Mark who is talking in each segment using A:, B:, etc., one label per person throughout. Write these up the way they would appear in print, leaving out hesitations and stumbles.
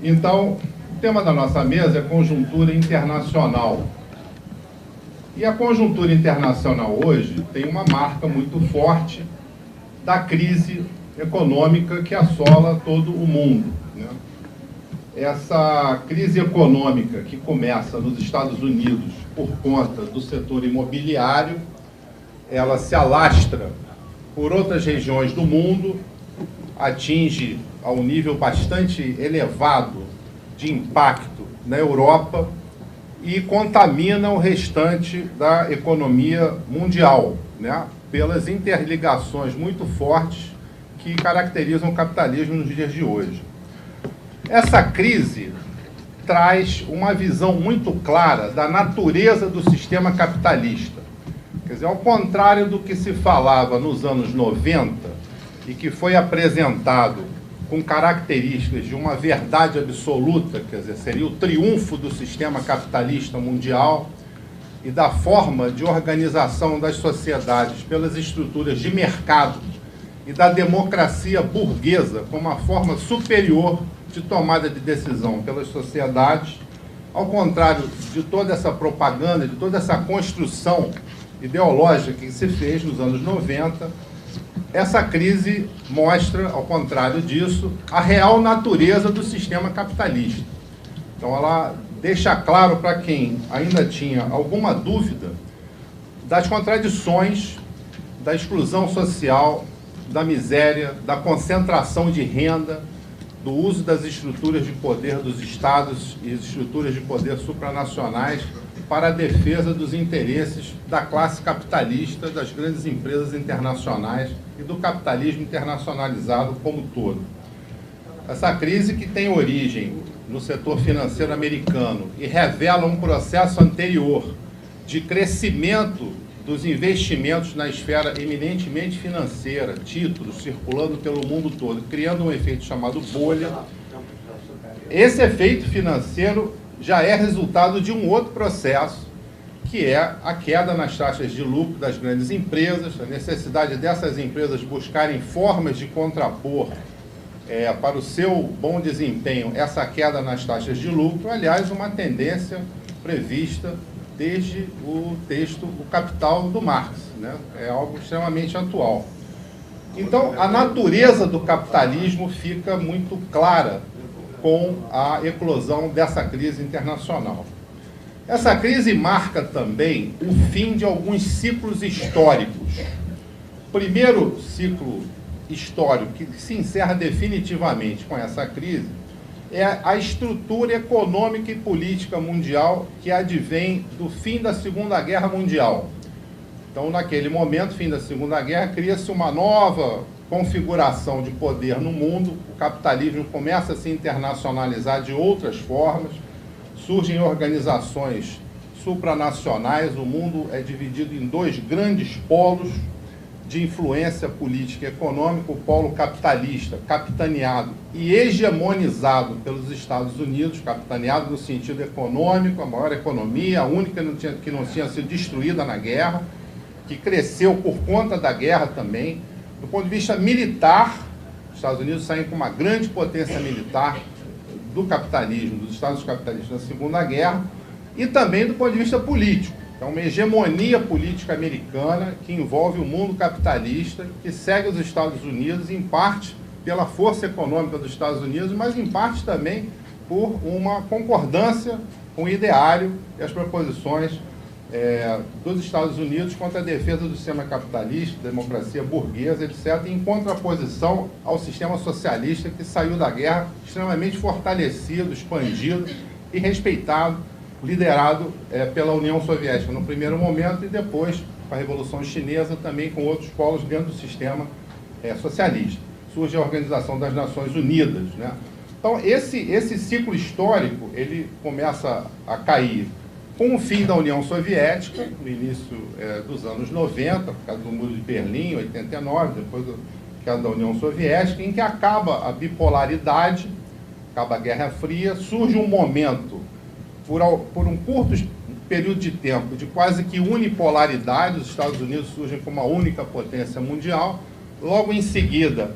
A: Então, o tema da nossa mesa é conjuntura internacional. E a conjuntura internacional hoje tem uma marca muito forte da crise econômica que assola todo o mundo, né? Essa crise econômica que começa nos Estados Unidos por conta do setor imobiliário, ela se alastra por outras regiões do mundo, atinge a um nível bastante elevado de impacto na Europa e contamina o restante da economia mundial, né, pelas interligações muito fortes que caracterizam o capitalismo nos dias de hoje. Essa crise traz uma visão muito clara da natureza do sistema capitalista. Quer dizer, ao contrário do que se falava nos anos 90 e que foi apresentado com características de uma verdade absoluta, quer dizer, seria o triunfo do sistema capitalista mundial e da forma de organização das sociedades pelas estruturas de mercado e da democracia burguesa como uma forma superior de tomada de decisão pelas sociedades, ao contrário de toda essa propaganda, de toda essa construção ideológica que se fez nos anos 90, essa crise mostra, ao contrário disso, a real natureza do sistema capitalista. Então, ela deixa claro para quem ainda tinha alguma dúvida das contradições, da exclusão social, da miséria, da concentração de renda, do uso das estruturas de poder dos estados e estruturas de poder supranacionais para a defesa dos interesses da classe capitalista, das grandes empresas internacionais e do capitalismo internacionalizado como todo. Essa crise, que tem origem no setor financeiro americano e revela um processo anterior de crescimento dos investimentos na esfera eminentemente financeira, títulos circulando pelo mundo todo, criando um efeito chamado bolha. Esse efeito financeiro já é resultado de um outro processo, que é a queda nas taxas de lucro das grandes empresas, a necessidade dessas empresas buscarem formas de contrapor para o seu bom desempenho essa queda nas taxas de lucro, aliás, uma tendência prevista desde o texto O Capital do Marx, né? É algo extremamente atual. Então, a natureza do capitalismo fica muito clara com a eclosão dessa crise internacional. Essa crise marca também o fim de alguns ciclos históricos. O primeiro ciclo histórico que se encerra definitivamente com essa crise é a estrutura econômica e política mundial que advém do fim da Segunda Guerra Mundial. Então, naquele momento, fim da Segunda Guerra, cria-se uma nova configuração de poder no mundo, o capitalismo começa a se internacionalizar de outras formas, surgem organizações supranacionais, o mundo é dividido em dois grandes polos de influência política e econômica, o polo capitalista, capitaneado e hegemonizado pelos Estados Unidos, capitaneado no sentido econômico, a maior economia, a única que não tinha sido destruída na guerra, que cresceu por conta da guerra também. Do ponto de vista militar, os Estados Unidos saem com uma grande potência militar do capitalismo, dos Estados capitalistas na Segunda Guerra, e também do ponto de vista político. Então, uma hegemonia política americana que envolve o mundo capitalista, que segue os Estados Unidos, em parte pela força econômica dos Estados Unidos, mas em parte também por uma concordância com o ideário e as proposições dos Estados Unidos contra a defesa do sistema capitalista, democracia burguesa, etc., em contraposição ao sistema socialista que saiu da guerra extremamente fortalecido, expandido e respeitado, liderado pela União Soviética no primeiro momento e depois com a Revolução Chinesa, também com outros polos dentro do sistema socialista. Surge a Organização das Nações Unidas, né? Então, esse ciclo histórico, ele começa a cair com o fim da União Soviética, no início dos anos 90, por causa do Muro de Berlim, 89, depois da queda da União Soviética, em que acaba a bipolaridade, acaba a Guerra Fria, surge um momento, por um curto período de tempo, de quase que unipolaridade, os Estados Unidos surgem como uma única potência mundial, logo em seguida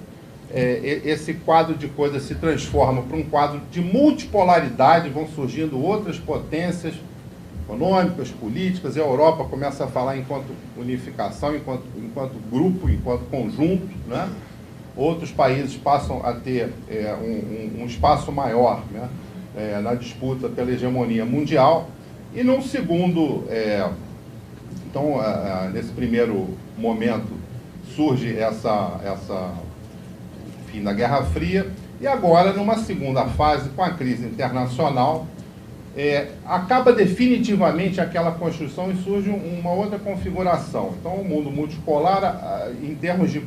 A: esse quadro de coisas se transforma para um quadro de multipolaridade, vão surgindo outras potências econômicas, políticas, e a Europa começa a falar enquanto unificação, enquanto grupo, enquanto conjunto, né? Outros países passam a ter um espaço maior, né? Na disputa pela hegemonia mundial, e num segundo, então, nesse primeiro momento, surge essa fim da Guerra Fria, e agora, numa segunda fase, com a crise internacional, acaba definitivamente aquela construção e surge uma outra configuração. Então, o mundo multipolar, em termos de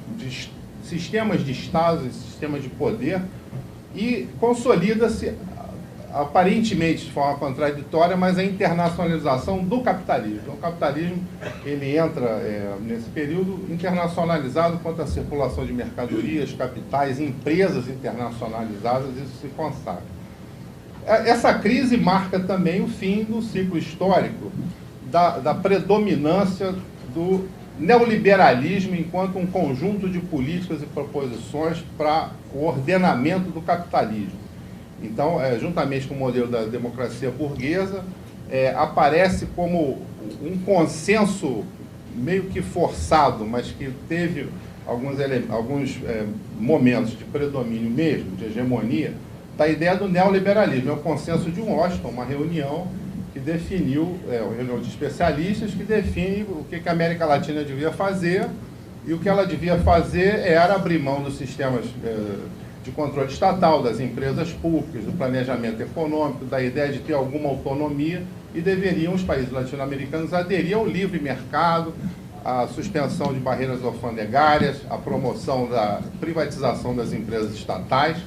A: sistemas de Estados, sistemas de poder, e consolida-se, aparentemente de forma contraditória, mas a internacionalização do capitalismo. O capitalismo, ele entra nesse período internacionalizado quanto à circulação de mercadorias, capitais, empresas internacionalizadas, isso se consagra. Essa crise marca também o fim do ciclo histórico da predominância do neoliberalismo enquanto um conjunto de políticas e proposições para o ordenamento do capitalismo. Então, juntamente com o modelo da democracia burguesa, aparece como um consenso meio que forçado, mas que teve alguns momentos de predomínio mesmo, de hegemonia, da ideia do neoliberalismo. É o consenso de Washington, uma reunião que definiu, uma reunião de especialistas que define o que a América Latina devia fazer, e o que ela devia fazer era abrir mão dos sistemas de controle estatal, das empresas públicas, do planejamento econômico, da ideia de ter alguma autonomia, e deveriam os países latino-americanos aderir ao livre mercado, à suspensão de barreiras alfandegárias, à promoção da privatização das empresas estatais,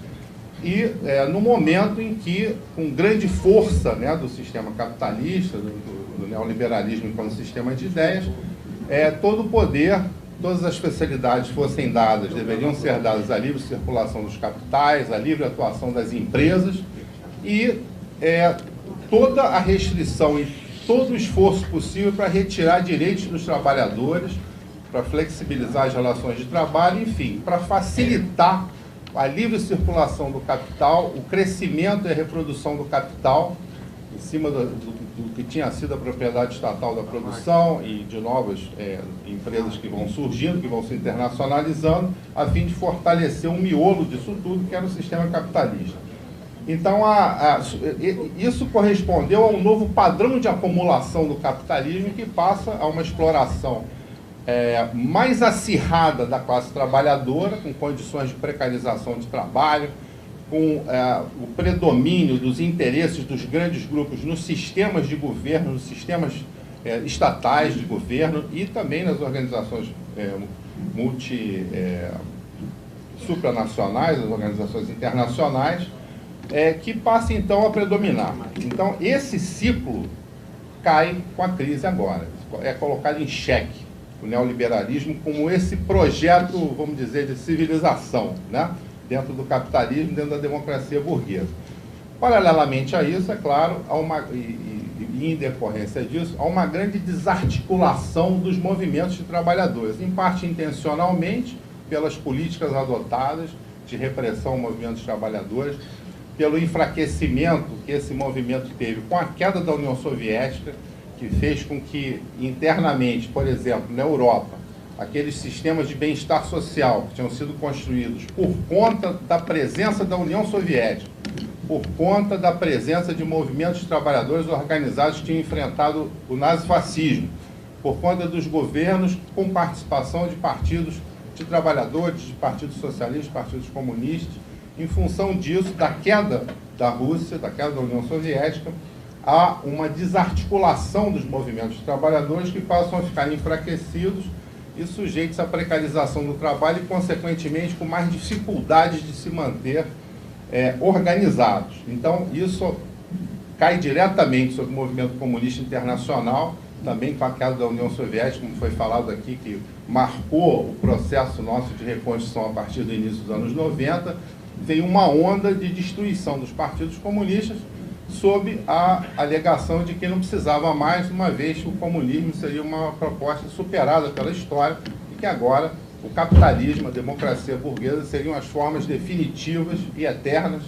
A: e no momento em que, com grande força, né, do sistema capitalista, do neoliberalismo enquanto sistema de ideias, todo o poder, todas as facilidades fossem dadas, deveriam ser dadas à livre circulação dos capitais, à livre atuação das empresas, e toda a restrição e todo o esforço possível para retirar direitos dos trabalhadores, para flexibilizar as relações de trabalho, enfim, para facilitar a livre circulação do capital, o crescimento e a reprodução do capital, em cima do que tinha sido a propriedade estatal da produção e de novas empresas que vão surgindo, que vão se internacionalizando, a fim de fortalecer um miolo disso tudo, que era o sistema capitalista. Então, isso correspondeu a um novo padrão de acumulação do capitalismo que passa a uma exploração mais acirrada da classe trabalhadora, com condições de precarização de trabalho, com o predomínio dos interesses dos grandes grupos nos sistemas de governo, nos sistemas estatais de governo e também nas organizações supranacionais, as organizações internacionais, que passa então a predominar. Então, esse ciclo cai com a crise agora, é colocado em xeque o neoliberalismo como esse projeto, vamos dizer, de civilização, né? Dentro do capitalismo, dentro da democracia burguesa. Paralelamente a isso, é claro, em decorrência disso, há uma grande desarticulação dos movimentos de trabalhadores, em parte intencionalmente, pelas políticas adotadas de repressão ao movimento de trabalhadores, pelo enfraquecimento que esse movimento teve com a queda da União Soviética, que fez com que, internamente, por exemplo, na Europa, aqueles sistemas de bem-estar social que tinham sido construídos por conta da presença da União Soviética, por conta da presença de movimentos de trabalhadores organizados que tinham enfrentado o nazifascismo, por conta dos governos com participação de partidos de trabalhadores, de partidos socialistas, partidos comunistas. Em função disso, da queda da Rússia, da queda da União Soviética, há uma desarticulação dos movimentos de trabalhadores que passam a ficar enfraquecidos e sujeitos à precarização do trabalho e, consequentemente, com mais dificuldades de se manter organizados. Então, isso cai diretamente sobre o movimento comunista internacional, também com a queda da União Soviética, como foi falado aqui, que marcou o processo nosso de reconstrução a partir do início dos anos 90, veio uma onda de destruição dos partidos comunistas, sob a alegação de que não precisava mais, uma vez que o comunismo seria uma proposta superada pela história e que agora o capitalismo, a democracia burguesa seriam as formas definitivas e eternas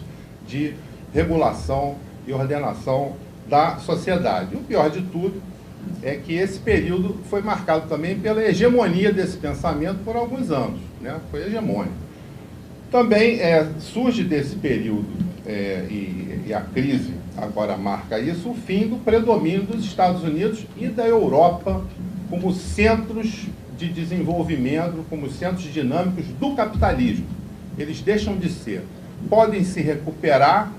A: de regulação e ordenação da sociedade. O pior de tudo é que esse período foi marcado também pela hegemonia desse pensamento por alguns anos, né? Foi hegemônico. Também surge desse período, e a crise agora marca isso, o fim do predomínio dos Estados Unidos e da Europa como centros de desenvolvimento, como centros dinâmicos do capitalismo. Eles deixam de ser. Podem se recuperar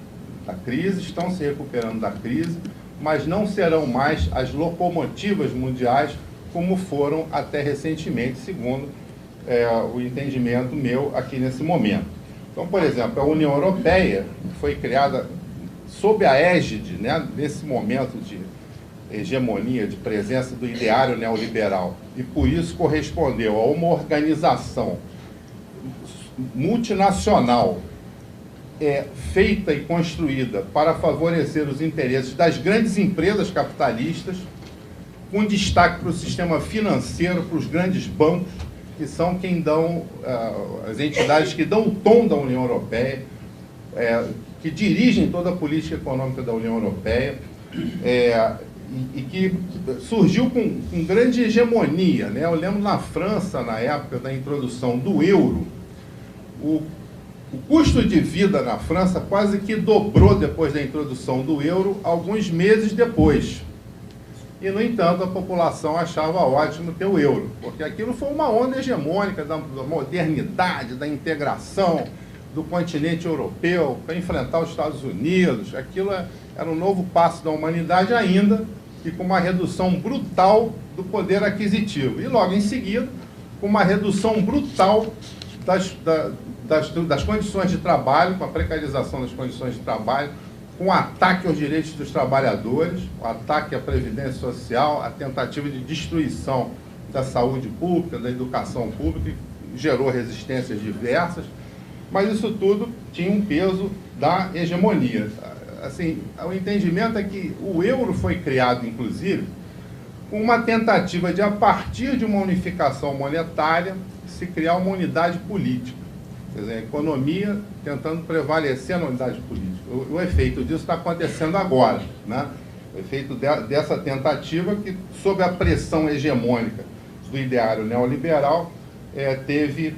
A: da crise, estão se recuperando da crise, mas não serão mais as locomotivas mundiais como foram até recentemente, segundo o entendimento meu aqui nesse momento. Então, por exemplo, a União Europeia foi criada sob a égide, né, nesse momento de hegemonia, de presença do ideário neoliberal, e por isso correspondeu a uma organização multinacional feita e construída para favorecer os interesses das grandes empresas capitalistas, com destaque para o sistema financeiro, para os grandes bancos, que são quem dão, as entidades que dão o tom da União Europeia, que dirigem toda a política econômica da União Europeia, e que surgiu com grande hegemonia, né? Eu lembro na França, na época da introdução do euro, o custo de vida na França quase que dobrou depois da introdução do euro, alguns meses depois. E, no entanto, a população achava ótimo ter o euro, porque aquilo foi uma onda hegemônica da modernidade, da integração do continente europeu para enfrentar os Estados Unidos. Aquilo era um novo passo da humanidade ainda, e com uma redução brutal do poder aquisitivo. E, logo em seguida, com uma redução brutal das condições de trabalho, com a precarização das condições de trabalho, com o ataque aos direitos dos trabalhadores, o ataque à previdência social, a tentativa de destruição da saúde pública, da educação pública, que gerou resistências diversas, mas isso tudo tinha um peso da hegemonia. Assim, o entendimento é que o euro foi criado, inclusive, com uma tentativa de, a partir de uma unificação monetária, se criar uma unidade política. Quer dizer, a economia tentando prevalecer na unidade política. O efeito disso está acontecendo agora, né? O efeito dessa tentativa que, sob a pressão hegemônica do ideário neoliberal, teve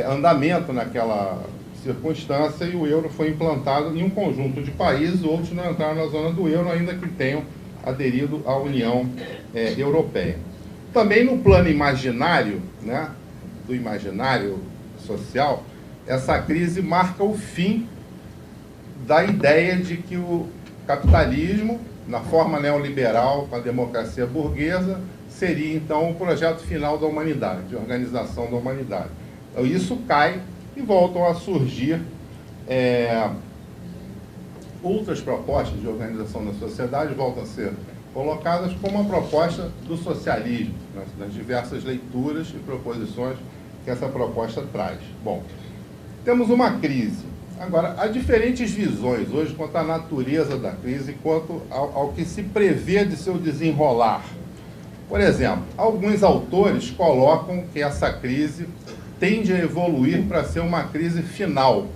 A: andamento naquela circunstância, e o euro foi implantado em um conjunto de países. Outros não entraram na zona do euro, ainda que tenham aderido à União Europeia. Também no plano imaginário, né, do imaginário social, essa crise marca o fim da ideia de que o capitalismo, na forma neoliberal, com a democracia burguesa, seria, então, o projeto final da humanidade, de organização da humanidade. Então, isso cai e voltam a surgir outras propostas de organização da sociedade, voltam a ser colocadas como a proposta do socialismo, nas diversas leituras e proposições que essa proposta traz. Bom, temos uma crise. Agora, há diferentes visões hoje quanto à natureza da crise, quanto ao que se prevê de seu desenrolar. Por exemplo, alguns autores colocam que essa crise tende a evoluir para ser uma crise final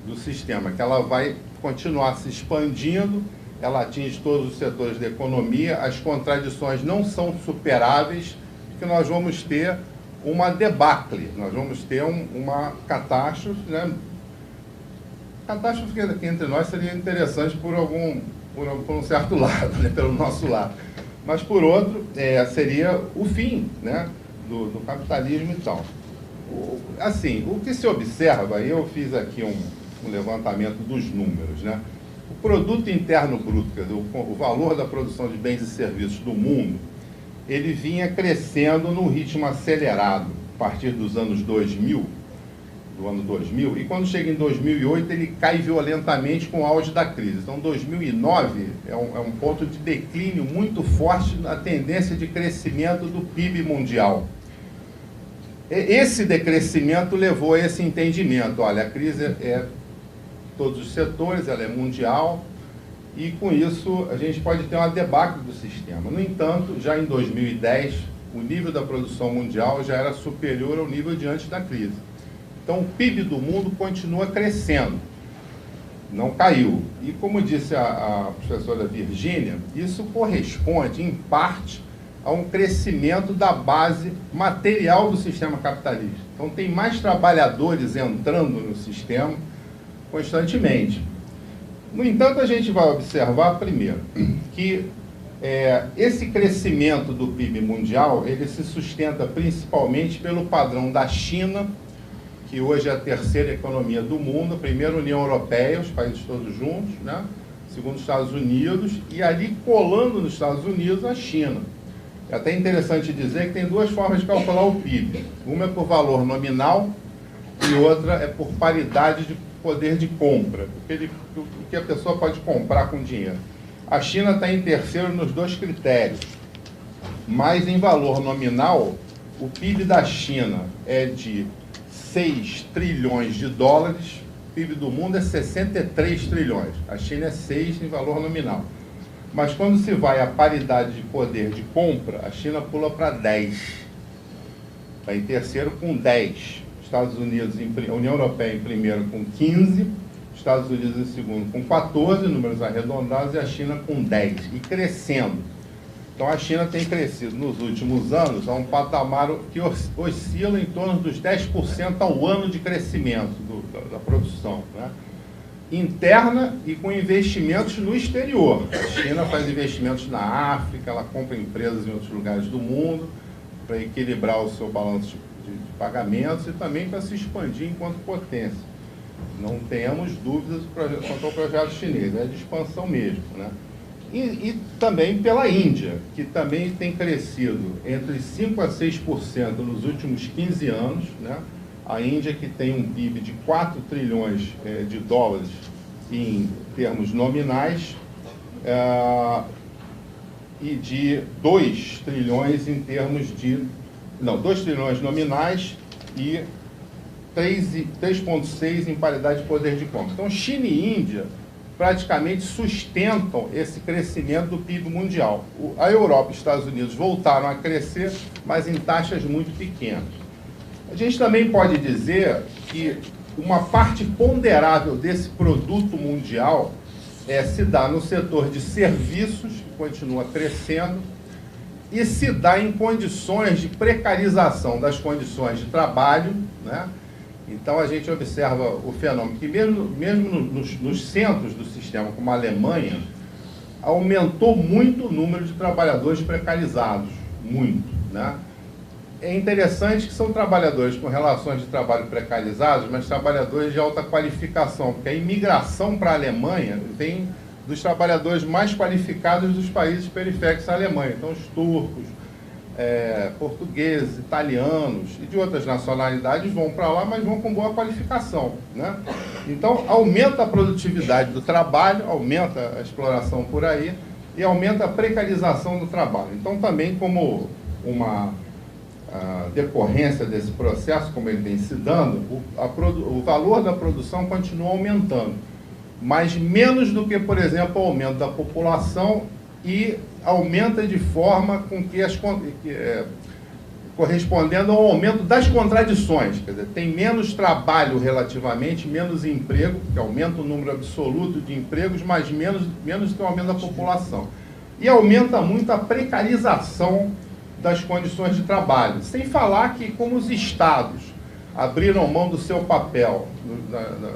A: do sistema, que ela vai continuar se expandindo, ela atinge todos os setores da economia, as contradições não são superáveis, que nós vamos ter uma debacle, nós vamos ter uma catástrofe, né? Catástrofe que aqui entre nós seria interessante por um certo lado, né? Pelo nosso lado, mas por outro seria o fim, né, do capitalismo e tal. Assim, o que se observa, eu fiz aqui um levantamento dos números, né? O produto interno bruto, quer dizer, o valor da produção de bens e serviços do mundo, ele vinha crescendo num ritmo acelerado a partir dos anos 2000, do ano 2000, e quando chega em 2008 ele cai violentamente com o auge da crise. Então 2009 é um ponto de declínio muito forte na tendência de crescimento do PIB mundial. Esse decrescimento levou a esse entendimento: olha, a crise é todos os setores, ela é mundial, e com isso a gente pode ter uma debacle do sistema. No entanto, já em 2010, o nível da produção mundial já era superior ao nível de antes da crise. Então, o PIB do mundo continua crescendo, não caiu. E, como disse a professora Virgínia, isso corresponde, em parte, a um crescimento da base material do sistema capitalista. Então, tem mais trabalhadores entrando no sistema constantemente. No entanto, a gente vai observar, primeiro, que esse crescimento do PIB mundial, ele se sustenta principalmente pelo padrão da China, que hoje é a terceira economia do mundo, primeiro a União Europeia, os países todos juntos, né? Segundo os Estados Unidos, e ali colando nos Estados Unidos a China. É até interessante dizer que tem duas formas de calcular o PIB. Uma é por valor nominal e outra é por paridade de poder de compra, o que a pessoa pode comprar com dinheiro. A China está em terceiro nos dois critérios, mas em valor nominal, o PIB da China é de 6 trilhões de dólares, o PIB do mundo é 63 trilhões. A China é 6 em valor nominal. Mas quando se vai à paridade de poder de compra, a China pula para 10. Está em terceiro com 10. Estados Unidos, a União Europeia em primeiro com 15, Estados Unidos em segundo com 14, números arredondados, e a China com 10, e crescendo. Então a China tem crescido nos últimos anos a um patamar que oscila em torno dos 10% ao ano de crescimento da produção, né? Interna e com investimentos no exterior. A China faz investimentos na África, ela compra empresas em outros lugares do mundo para equilibrar o seu balanço de pagamentos e também para se expandir enquanto potência. Não tenhamos dúvidas quanto ao projeto chinês, é de expansão mesmo, né? E também pela Índia, que também tem crescido entre 5% a 6% nos últimos 15 anos, né? A Índia, que tem um PIB de 4 trilhões de dólares em termos nominais e de 2 trilhões em termos de... Não, 2 trilhões nominais e 3,6 em paridade de poder de compra. Então, China e Índia praticamente sustentam esse crescimento do PIB mundial. A Europa e os Estados Unidos voltaram a crescer, mas em taxas muito pequenas. A gente também pode dizer que uma parte ponderável desse produto mundial se dá no setor de serviços, que continua crescendo, e se dá em condições de precarização das condições de trabalho, né? Então a gente observa o fenômeno que mesmo nos centros do sistema, como a Alemanha, aumentou muito o número de trabalhadores precarizados, muito, né? É interessante que são trabalhadores com relações de trabalho precarizados, mas trabalhadores de alta qualificação, porque a imigração para a Alemanha vem dos trabalhadores mais qualificados dos países periféricos à Alemanha. Então, os turcos, portugueses, italianos e de outras nacionalidades vão para lá, mas vão com boa qualificação, né? Então, aumenta a produtividade do trabalho, aumenta a exploração por aí e aumenta a precarização do trabalho. Então, também como uma decorrência desse processo, como ele vem se dando, o valor da produção continua aumentando, mas menos do que, por exemplo, o aumento da população, e aumenta de forma com que correspondendo ao aumento das contradições, quer dizer, tem menos trabalho relativamente, menos emprego, que aumenta o número absoluto de empregos, mas menos do que o aumento da população. E aumenta muito a precarização das condições de trabalho, sem falar que, como os estados abriram mão do seu papel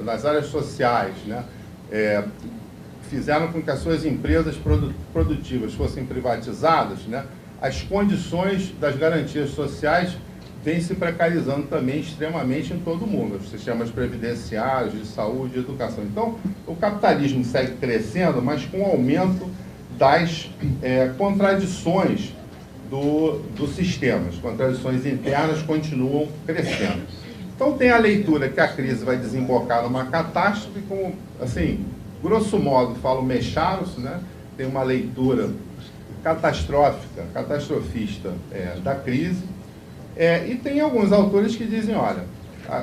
A: nas áreas sociais, né, fizeram com que as suas empresas produtivas fossem privatizadas, né, as condições das garantias sociais vêm se precarizando também extremamente em todo o mundo, os sistemas previdenciários, de saúde e educação. Então, o capitalismo segue crescendo, mas com o aumento das contradições do sistema. As contradições internas continuam crescendo. Então, tem a leitura que a crise vai desembocar numa catástrofe, como, assim, grosso modo, falo Mecharos, né? Tem uma leitura catastrofista da crise, e tem alguns autores que dizem, olha,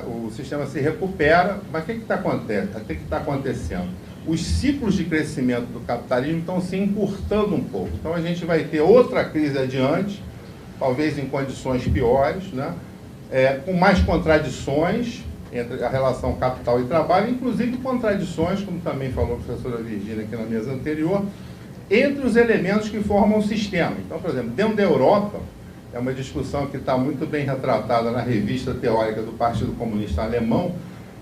A: o sistema se recupera, mas o que está acontecendo? Os ciclos de crescimento do capitalismo estão se encurtando um pouco. Então a gente vai ter outra crise adiante, talvez em condições piores, né? Com mais contradições entre a relação capital e trabalho, inclusive contradições, como também falou a professora Virgínia aqui na mesa anterior, entre os elementos que formam o sistema. Então, por exemplo, dentro da Europa, é uma discussão que está muito bem retratada na revista teórica do Partido Comunista Alemão,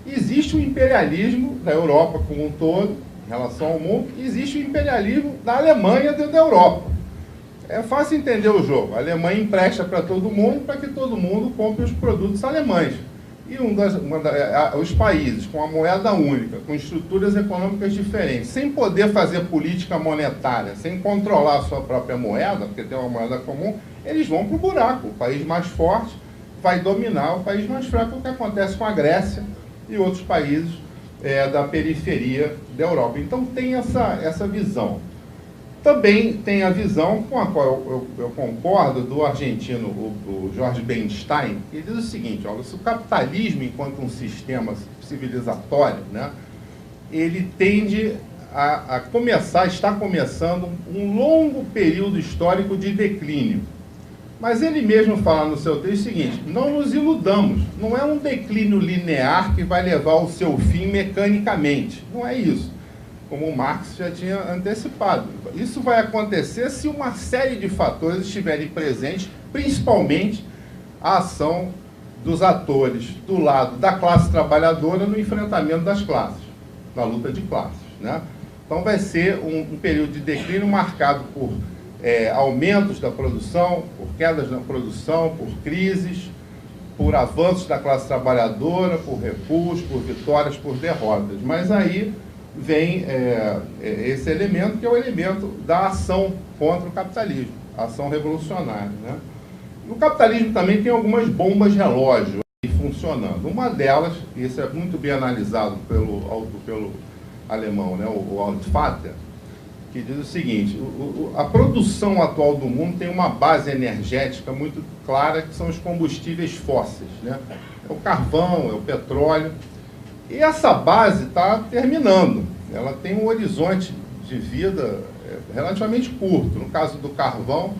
A: existe o imperialismo da Europa como um todo, em relação ao mundo, e existe o imperialismo da Alemanha dentro da Europa. É fácil entender o jogo. A Alemanha empresta para todo mundo para que todo mundo compre os produtos alemães. E os países com a moeda única, com estruturas econômicas diferentes, sem poder fazer política monetária, sem controlar a sua própria moeda, porque tem uma moeda comum, eles vão para o buraco. O país mais forte vai dominar o país mais fraco, o que acontece com a Grécia e outros países da periferia da Europa. Então tem essa visão. Também tem a visão com a qual eu concordo do argentino, o Jorge Bernstein, que diz o seguinte: olha, se o capitalismo, enquanto um sistema civilizatório, né, ele tende está começando um longo período histórico de declínio. Mas ele mesmo fala no seu texto o seguinte: não nos iludamos, não é um declínio linear que vai levar ao seu fim mecanicamente, não é isso. Como o Marx já tinha antecipado. Isso vai acontecer se uma série de fatores estiverem presentes, principalmente a ação dos atores do lado da classe trabalhadora no enfrentamento das classes, na luta de classes, né? Então vai ser um período de declínio marcado por aumentos da produção, por quedas na produção, por crises, por avanços da classe trabalhadora, por recuos, por vitórias, por derrotas. Mas aí vem esse elemento, que é o elemento da ação contra o capitalismo, a ação revolucionária, né? O capitalismo também tem algumas bombas relógio funcionando. Uma delas, e isso é muito bem analisado pelo alemão, né, o Altvater, que diz o seguinte: a produção atual do mundo tem uma base energética muito clara, que são os combustíveis fósseis, né? É o carvão, é o petróleo. E essa base está terminando. Ela tem um horizonte de vida relativamente curto. No caso do carvão,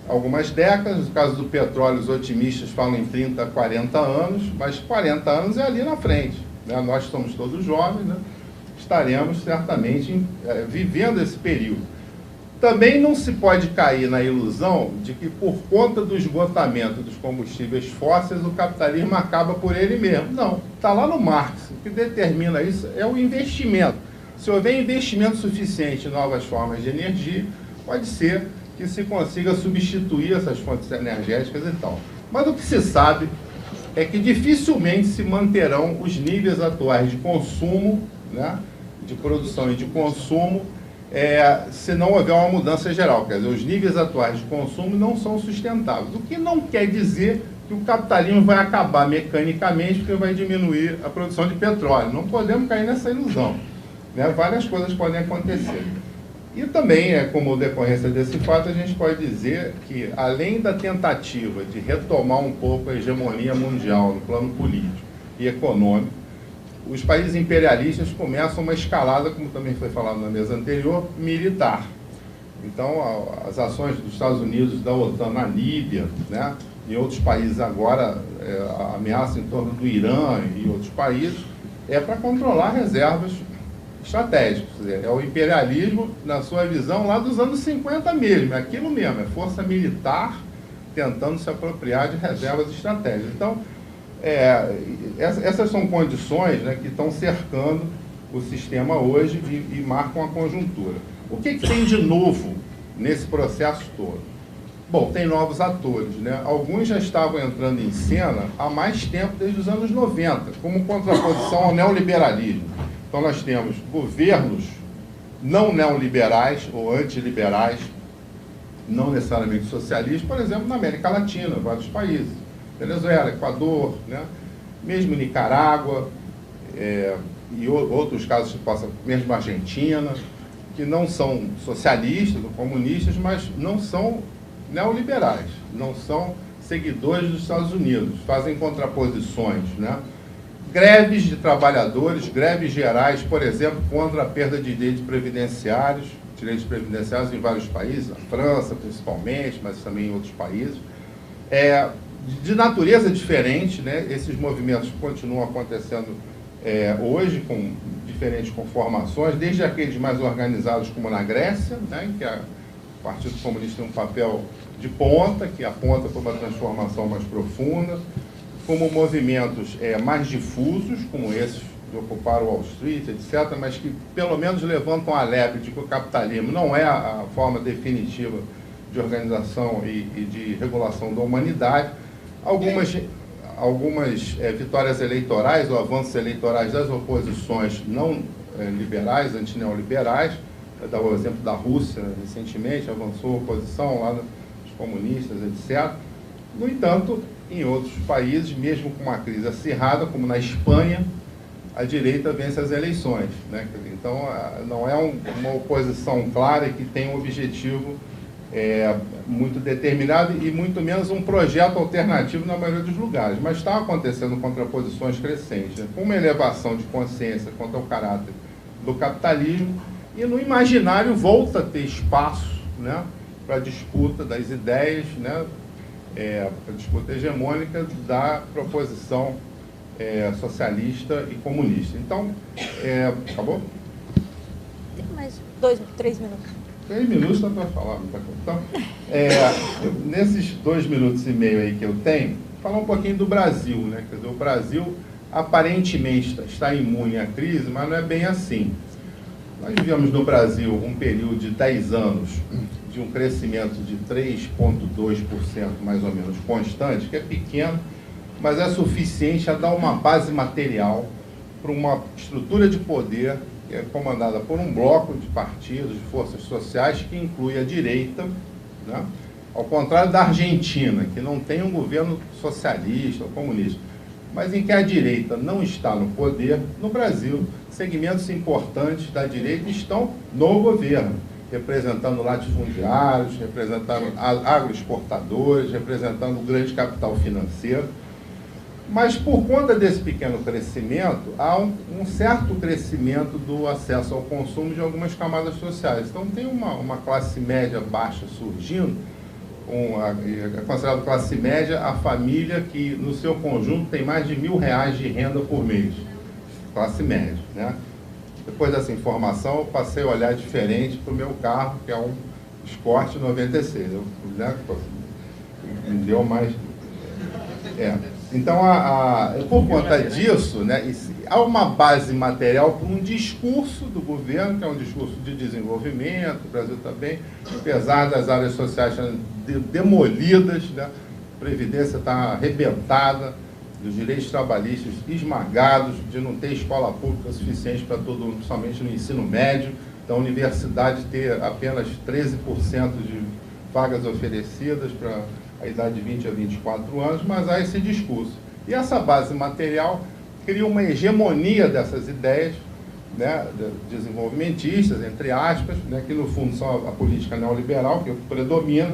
A: algumas décadas. No caso do petróleo, os otimistas falam em 30, 40 anos, mas 40 anos é ali na frente, né? Nós somos todos jovens, né? Estaremos certamente vivendo esse período. Também não se pode cair na ilusão de que, por conta do esgotamento dos combustíveis fósseis, o capitalismo acaba por ele mesmo. Não, está lá no Marx. O que determina isso é o investimento. Se houver investimento suficiente em novas formas de energia, pode ser que se consiga substituir essas fontes energéticas e tal. Mas o que se sabe é que dificilmente se manterão os níveis atuais de consumo, né, de produção e de consumo, se não houver uma mudança geral. Quer dizer, os níveis atuais de consumo não são sustentáveis. O que não quer dizer que o capitalismo vai acabar mecanicamente porque vai diminuir a produção de petróleo. Não podemos cair nessa ilusão, né? Várias coisas podem acontecer. E também, como decorrência desse fato, a gente pode dizer que, além da tentativa de retomar um pouco a hegemonia mundial no plano político e econômico, os países imperialistas começam uma escalada, como também foi falado na mesa anterior, militar. Então, as ações dos Estados Unidos, da OTAN na Líbia, né, e outros países agora, a ameaça em torno do Irã e outros países, é para controlar reservas estratégicas. É o imperialismo, na sua visão, lá dos anos 50 mesmo, é aquilo mesmo, é força militar tentando se apropriar de reservas estratégicas. Então, essas são condições, né, que estão cercando o sistema hoje e marcam a conjuntura. O que tem de novo nesse processo todo? Bom, tem novos atores, né? Alguns já estavam entrando em cena há mais tempo, desde os anos 90, como contraposição ao neoliberalismo. Então nós temos governos não neoliberais ou antiliberais, não necessariamente socialistas, por exemplo, na América Latina, vários países. Venezuela, Equador, né? Mesmo Nicarágua, e outros casos que possam, mesmo Argentina, que não são socialistas ou comunistas, mas não são neoliberais, não são seguidores dos Estados Unidos, fazem contraposições, né? Greves de trabalhadores, greves gerais, por exemplo, contra a perda de direitos previdenciários em vários países, na França principalmente, mas também em outros países. de natureza diferente, né? Esses movimentos continuam acontecendo hoje, com diferentes conformações, desde aqueles mais organizados, como na Grécia, né? Que o Partido Comunista tem um papel de ponta, que aponta para uma transformação mais profunda, como movimentos mais difusos, como esses de ocupar o Wall Street, etc., mas que pelo menos levantam a lebre de que o capitalismo não é a forma definitiva de organização e de regulação da humanidade. Algumas vitórias eleitorais ou avanços eleitorais das oposições não liberais, antineoliberais. Vou dar o exemplo da Rússia, recentemente, avançou a oposição lá dos comunistas, etc. No entanto, em outros países, mesmo com uma crise acirrada, como na Espanha, a direita vence as eleições, né? Então, não é uma oposição clara que tem um objetivo muito determinado e muito menos um projeto alternativo na maioria dos lugares. Mas está acontecendo contraposições crescentes, né? Com uma elevação de consciência quanto ao caráter do capitalismo, e no imaginário volta a ter espaço, né, para a disputa das ideias, né, para a disputa hegemônica da proposição socialista e comunista. Então, acabou?
B: Tem mais 3 minutos.
A: 3 minutos dá para falar muita coisa. Então, nesses 2 minutos e meio aí que eu tenho, falar um pouquinho do Brasil, né? Quer dizer, o Brasil aparentemente está imune à crise, mas não é bem assim. Nós vivemos no Brasil um período de 10 anos de um crescimento de 3,2% mais ou menos constante, que é pequeno, mas é suficiente a dar uma base material para uma estrutura de poder que é comandada por um bloco de partidos, de forças sociais, que inclui a direita, né? Ao contrário da Argentina, que não tem um governo socialista ou comunista, mas em que a direita não está no poder. No Brasil, segmentos importantes da direita estão no governo, representando latifundiários, representando agroexportadores, representando o grande capital financeiro. Mas, por conta desse pequeno crescimento, há um certo crescimento do acesso ao consumo de algumas camadas sociais. Então, tem uma classe média baixa surgindo, é considerado classe média a família que, no seu conjunto, tem mais de R$1.000 de renda por mês. Classe média, né? Depois dessa informação, eu passei a olhar diferente para o meu carro, que é um Escort 96. Né? Me deu mais... Então, por conta disso, né, há uma base material para um discurso do governo, que é um discurso de desenvolvimento. O Brasil também, apesar das áreas sociais sendo demolidas, né, a Previdência está arrebentada, os direitos trabalhistas esmagados, de não ter escola pública suficiente para todo mundo, principalmente no ensino médio, da universidade ter apenas 13% de vagas oferecidas para a idade de 20 a 24 anos, mas há esse discurso. E essa base material cria uma hegemonia dessas ideias, né, desenvolvimentistas, entre aspas, né, que no fundo são a política neoliberal, que predomina,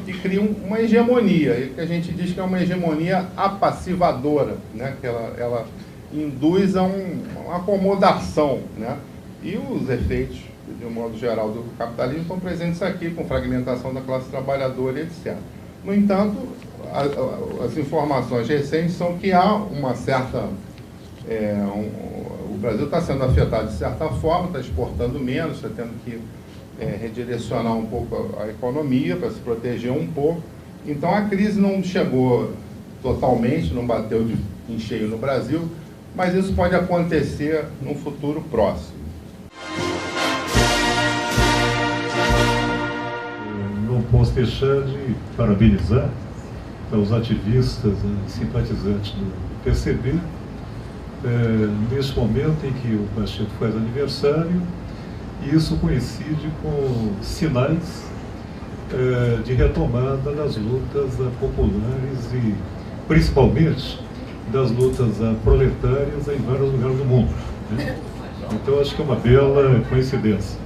A: e cria uma hegemonia, e que a gente diz que é uma hegemonia apassivadora, né, que ela induz a uma acomodação, né, e os efeitos, de um modo geral, do capitalismo estão presentes aqui, com fragmentação da classe trabalhadora, etc. No entanto, as informações recentes são que há uma certa... o Brasil está sendo afetado de certa forma, está exportando menos, está tendo que redirecionar um pouco a economia para se proteger um pouco. Então, a crise não chegou totalmente, não bateu em cheio no Brasil, mas isso pode acontecer num futuro próximo.
C: Não posso deixar de parabenizar os ativistas e simpatizantes do PCB, nesse momento em que o partido faz aniversário, e isso coincide com sinais de retomada das lutas populares e principalmente das lutas proletárias em vários lugares do mundo, né? Então acho que é uma bela coincidência.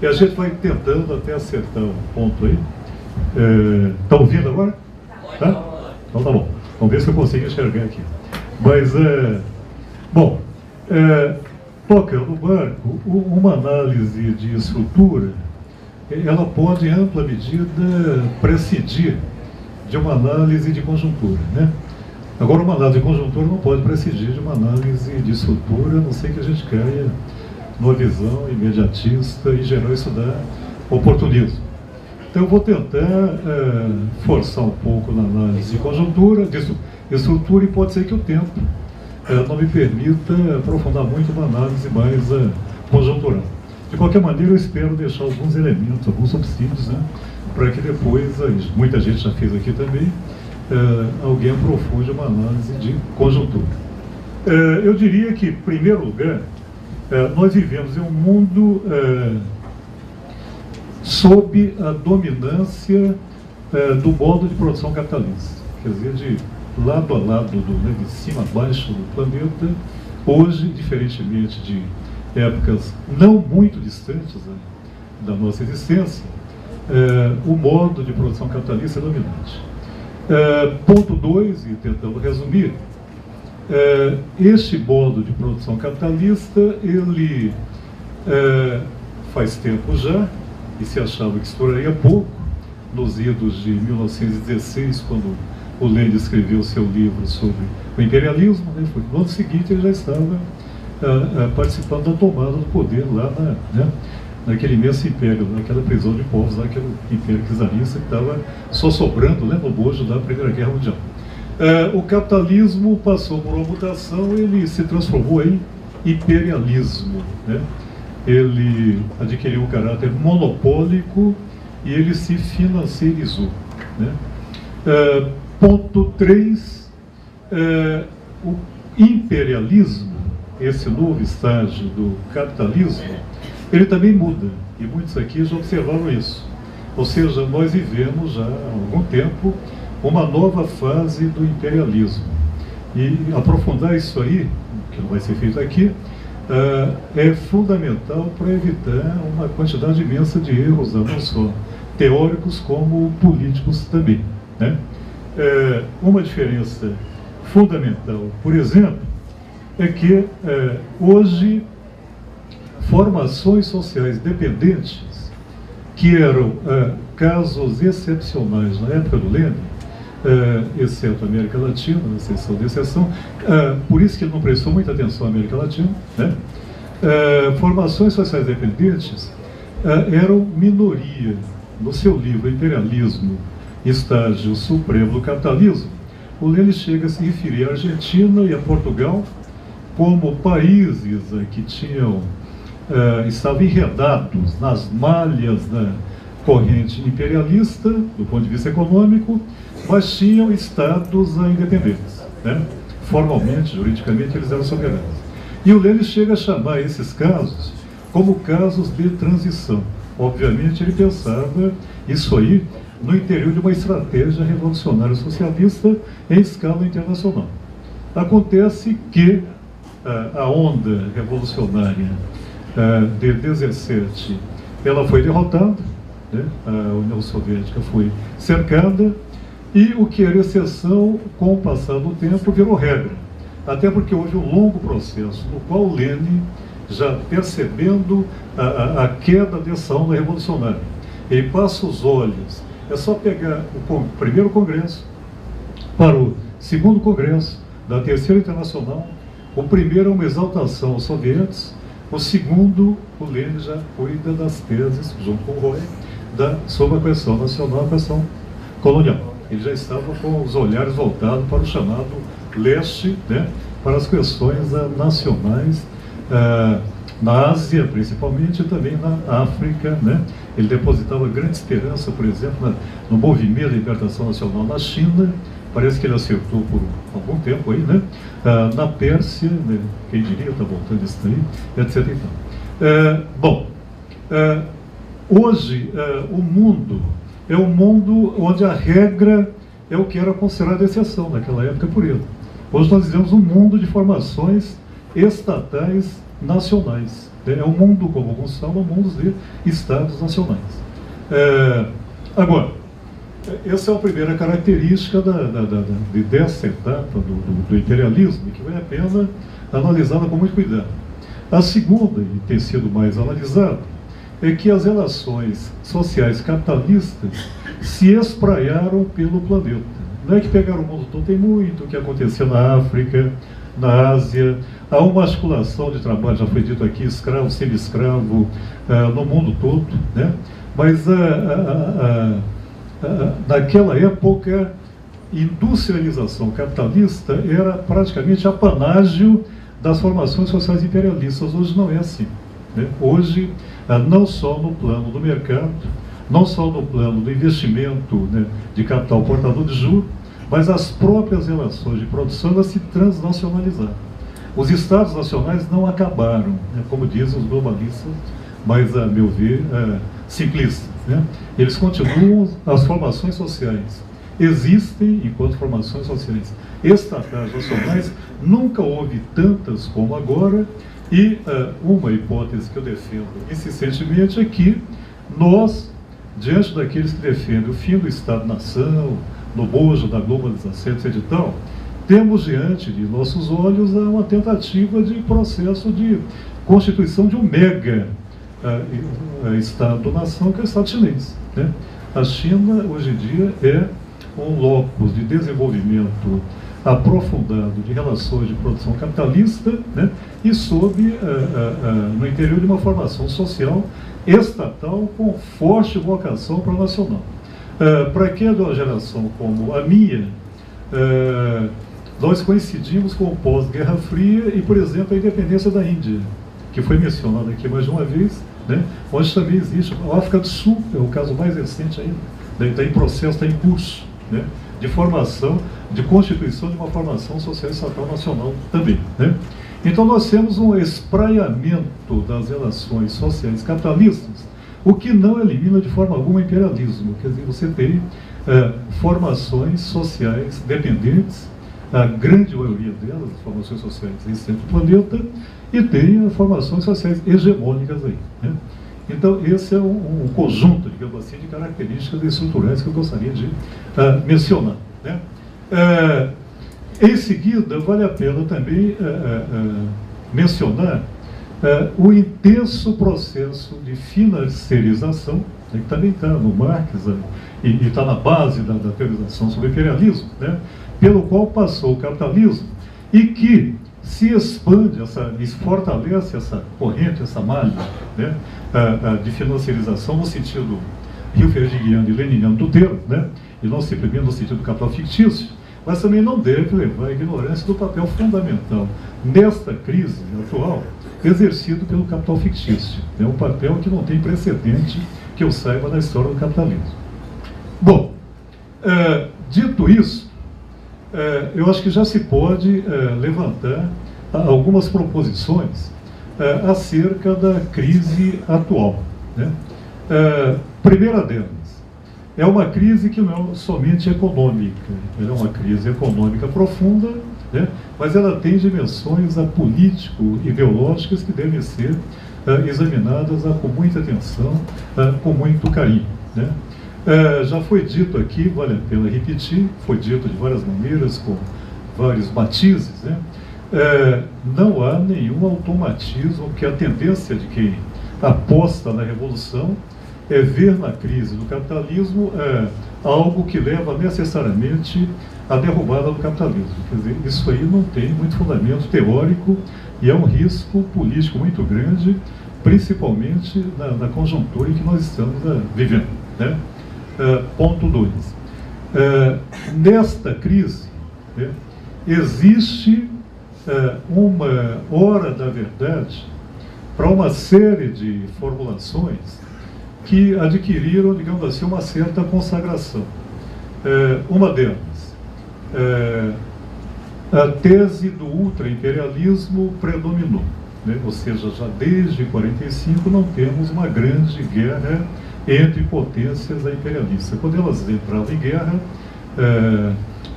C: E a gente vai tentando até acertar um ponto aí. Está ouvindo agora? Tá? Então tá bom. Vamos ver se eu consigo enxergar aqui. Mas, bom, tocando no barco, uma análise de estrutura, ela pode, em ampla medida, prescindir de uma análise de conjuntura, né? Agora, uma análise de conjuntura não pode prescindir de uma análise de estrutura, a não ser que a gente caia numa visão imediatista e geral isso dá oportunismo. Então eu vou tentar forçar um pouco na análise de conjuntura, de estrutura, e pode ser que o tempo não me permita aprofundar muito uma análise mais conjuntural. De qualquer maneira, eu espero deixar alguns elementos, alguns subsídios, né, para que depois, muita gente já fez aqui também, alguém aprofunde uma análise de conjuntura. Eu diria que, em primeiro lugar, nós vivemos em um mundo sob a dominância do modo de produção capitalista, quer dizer, de lado a lado, de cima a baixo do planeta. Hoje, diferentemente de épocas não muito distantes da nossa existência, o modo de produção capitalista é dominante. Ponto 2, e tentando resumir, este modo de produção capitalista, ele faz tempo já, e se achava que estouraria pouco, nos idos de 1916, quando o Lenin escreveu seu livro sobre o imperialismo, né? No ano seguinte ele já estava participando da tomada do poder lá naquele imenso império, naquela prisão de povos, aquele império czarista que estava só sobrando, né, no bojo da Primeira Guerra Mundial. O capitalismo passou por uma mutação, ele se transformou em imperialismo, né? Ele adquiriu um caráter monopólico e ele se financiarizou, né? Ponto 3, o imperialismo, esse novo estágio do capitalismo, ele também muda, e muitos aqui já observaram isso. Ou seja, nós vivemos já há algum tempo uma nova fase do imperialismo. E aprofundar isso aí, que não vai ser feito aqui, é fundamental para evitar uma quantidade imensa de erros, não só teóricos como políticos também, né? Uma diferença fundamental, por exemplo, é que hoje formações sociais dependentes, que eram casos excepcionais na época do Lenin, exceto a América Latina, na exceção de exceção, por isso que ele não prestou muita atenção à América Latina, né? Formações sociais dependentes eram minoria. No seu livro Imperialismo, Estágio Supremo do Capitalismo, o Lenin chega a se referir à Argentina e a Portugal como países que estavam enredados nas malhas da corrente imperialista, do ponto de vista econômico, mas tinham estados independentes, né? Formalmente, juridicamente, eles eram soberanos. E o Lenin chega a chamar esses casos como casos de transição. Obviamente, ele pensava isso aí no interior de uma estratégia revolucionária socialista em escala internacional. Acontece que a onda revolucionária de 17, ela foi derrotada, né? A União Soviética foi cercada, e o que era exceção, com o passar do tempo, virou regra. Até porque houve um longo processo no qual o Lenin, já percebendo a queda dessa onda revolucionária, ele passa os olhos, é só pegar o primeiro congresso para o segundo congresso da Terceira Internacional. O primeiro é uma exaltação aos sovietes, o segundo, o Lenin já cuida das teses, junto com o Roy, sobre a questão nacional, a questão colonial. Ele já estava com os olhares voltados para o chamado leste, né, para as questões nacionais, na Ásia, principalmente, e também na África, né? Ele depositava grande esperança, por exemplo, no movimento de libertação nacional na China. Parece que ele acertou por algum tempo aí, né? Na Pérsia, né? Quem diria, está voltando isso daí, etc. Hoje, o mundo é um mundo onde a regra é o que era considerado exceção naquela época por ele. Hoje nós vivemos um mundo de formações estatais nacionais. É um mundo, como alguns falam, um mundo de estados nacionais. Agora, essa é a primeira característica dessa etapa do imperialismo, que vale a pena analisá-la com muito cuidado. A segunda, e tem sido mais analisada, é que as relações sociais capitalistas se espraiaram pelo planeta. Não é que pegaram o mundo todo, tem muito o que aconteceu na África, na Ásia, há uma articulação de trabalho, já foi dito aqui, escravo, semi-escravo, no mundo todo, né? Mas naquela época, industrialização capitalista era praticamente apanágio das formações sociais imperialistas. Hoje não é assim, né? Hoje, não só no plano do mercado, não só no plano do investimento, né, de capital portador de juros, mas as próprias relações de produção, elas se transnacionalizaram. Os Estados nacionais não acabaram, né, como dizem os globalistas, mas, a meu ver, simplistas, né? Eles continuam, as formações sociais existem enquanto formações sociais estatais nacionais, nunca houve tantas como agora, e uma hipótese que eu defendo insistentemente é que nós, diante daqueles que defendem o fim do Estado-nação, no bojo da globalização, etc. e tal, temos diante de nossos olhos uma tentativa de processo de constituição de um mega Estado-nação, que é o Estado chinês, né? A China, hoje em dia, é um locus de desenvolvimento aprofundado de relações de produção capitalista, né? E sob, no interior de uma formação social estatal com forte vocação para o nacional. Para quem é de uma geração como a minha, nós coincidimos com o pós-Guerra Fria e, por exemplo, a independência da Índia, que foi mencionada aqui mais de uma vez, né? Onde também existe. A África do Sul é o caso mais recente ainda, né? Está em processo, está em curso, né, de formação, de constituição de uma formação social estatal nacional também, né? Então nós temos um espraiamento das relações sociais capitalistas, o que não elimina de forma alguma o imperialismo. Quer dizer, você tem formações sociais dependentes, a grande maioria delas, as formações sociais existentes no planeta, e tem formações sociais hegemônicas aí, né? Então, esse é um conjunto, digamos assim, de características estruturais que eu gostaria de mencionar, né? Em seguida, vale a pena também mencionar o intenso processo de financiarização, né, que também está no Marx e está na base da teorização sobre o imperialismo, né, pelo qual passou o capitalismo e que se expande, fortalece essa corrente, essa malha, né, de financiarização no sentido hilferdingiano e leniniano do termo, né, e não simplesmente no sentido do capital fictício, mas também não deve levar à ignorância do papel fundamental nesta crise atual exercido pelo capital fictício. É um papel que não tem precedente que eu saiba na história do capitalismo. Bom, dito isso, eu acho que já se pode levantar algumas proposições acerca da crise atual, né? Primeira delas, é uma crise que não é somente econômica, ela é uma crise econômica profunda, né? Mas ela tem dimensões político-ideológicas que devem ser examinadas com muita atenção, com muito carinho, né? Já foi dito aqui, vale a pena repetir, foi dito de várias maneiras, com vários matizes, né? Não há nenhum automatismo, que a tendência de quem aposta na revolução é ver na crise do capitalismo algo que leva necessariamente à derrubada do capitalismo. Quer dizer, isso aí não tem muito fundamento teórico e é um risco político muito grande, principalmente na conjuntura em que nós estamos vivendo, né? Ponto 2. Nesta crise, né, existe uma hora da verdade para uma série de formulações que adquiriram, digamos assim, uma certa consagração. Uma delas, a tese do ultra-imperialismo predominou, né? Ou seja, já desde 1945 não temos uma grande guerra entre potências imperialistas. Quando elas entravam em guerra,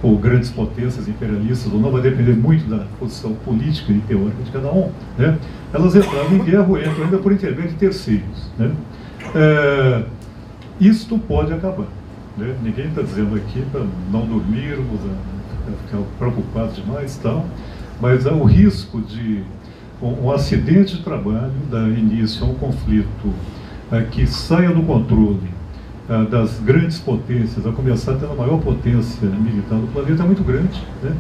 C: ou grandes potências imperialistas, ou não vai depender muito da posição política e teórica de cada um, né? Elas entravam em guerra ou entram ainda por intermédio de terceiros, né? Isto pode acabar, né? Ninguém está dizendo aqui para não dormirmos, ficar preocupados demais e tal, mas há o risco de um acidente de trabalho dar início a um conflito que saia do controle das grandes potências, a começar pela maior potência militar do planeta, é muito grande, né?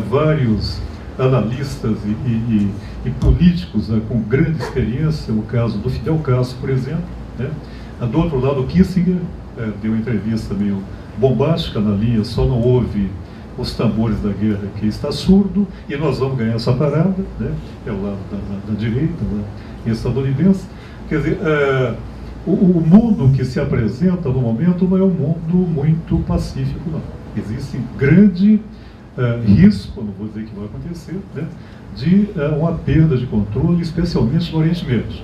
C: Vários analistas e políticos com grande experiência, o caso do Fidel Castro, por exemplo, né? Do outro lado, o Kissinger deu uma entrevista meio bombástica na linha, só não ouve os tambores da guerra que está surdo, e nós vamos ganhar essa parada, né? É o lado da direita, né? Estadunidense. Quer dizer, o mundo que se apresenta no momento não é um mundo muito pacífico, não. Existe grande risco, não vou dizer que vai acontecer, né? De uma perda de controle, especialmente no Oriente Médio.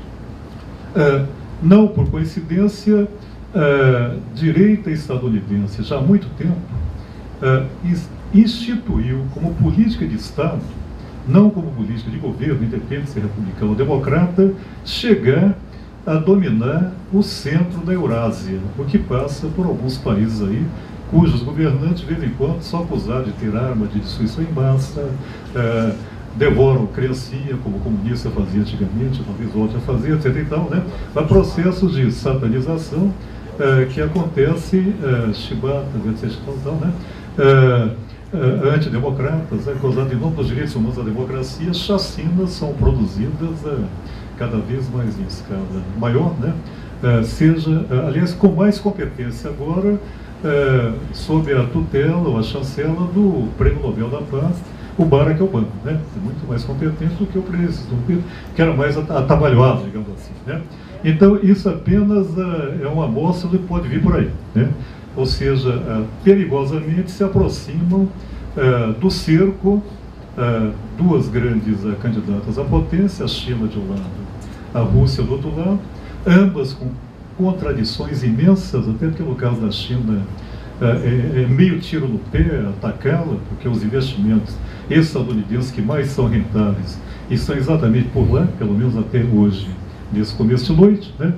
C: Não por coincidência, direita estadunidense já há muito tempo instituiu como política de Estado, não como política de governo, independente se é republicano ou democrata, chegar a dominar o centro da Eurásia, o que passa por alguns países aí, cujos governantes, de vez em quando, só acusados de ter arma de destruição em massa, devoram criancinha, como o comunista fazia antigamente, talvez volte a fazer, etc. e tal, né? Há processos de satanização que acontecem, chibatas, etc. e tal, né? Antidemocratas, acusado em nome dos direitos humanos da democracia, chacinas são produzidas cada vez mais em escala maior, né? Aliás, com mais competência agora, sob a tutela ou a chancela do Prêmio Nobel da Paz, o Barack Obama, né? É muito mais competente do que o presidente, que era mais atabalhoado, digamos assim, né? Então, isso apenas é uma amostra do que pode vir por aí, né? Ou seja, perigosamente se aproximam do cerco duas grandes candidatas à potência, a China de um lado, a Rússia do outro lado, ambas com contradições imensas, até porque no caso da China é meio tiro no pé atacá-la, porque os investimentos estadunidenses que mais são rentáveis estão exatamente por lá, pelo menos até hoje, nesse começo de noite, né?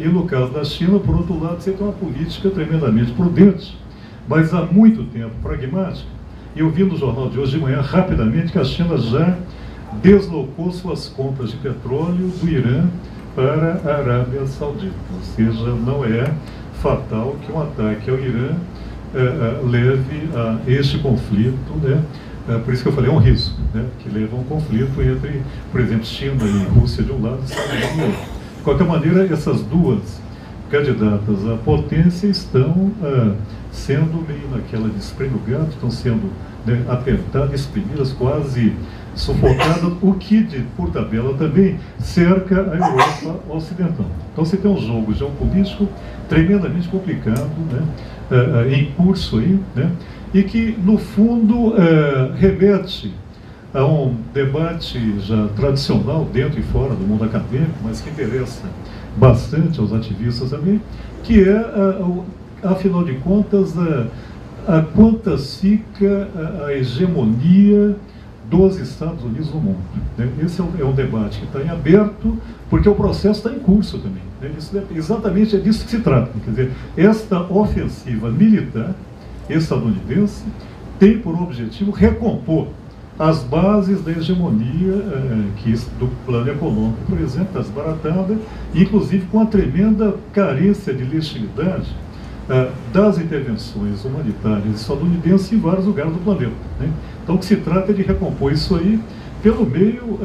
C: E no caso da China, por outro lado, você tem uma política tremendamente prudente, mas há muito tempo pragmática. Eu vi no jornal de hoje de manhã, rapidamente, que a China já deslocou suas compras de petróleo do Irã para a Arábia Saudita. Ou seja, não é fatal que um ataque ao Irã leve a este conflito, né? Por isso que eu falei, é um risco, né? Que leva a um conflito entre, por exemplo, China e Rússia de um lado e Estados Unidos do outro. De qualquer maneira, essas duas candidatas à potência estão sendo meio naquela de espreme o gato, estão sendo, né, apertadas, exprimidas, quase sufocadas, o que, por tabela, também cerca a Europa Ocidental. Então você tem um jogo geopolítico tremendamente complicado, né, em curso aí, né, e que, no fundo, remete a um debate já tradicional dentro e fora do mundo acadêmico, mas que interessa bastante aos ativistas também, que é, afinal de contas, a quantas fica a hegemonia dos Estados Unidos no mundo, né? Esse é um debate que está em aberto, porque o processo está em curso também, né? Exatamente é disso que se trata. Quer dizer, esta ofensiva militar estadunidense tem por objetivo recompor as bases da hegemonia do plano econômico, por exemplo, desbaratada, inclusive com a tremenda carência de legitimidade das intervenções humanitárias estadunidenses em vários lugares do planeta, né? Então, o que se trata é de recompor isso aí pelo meio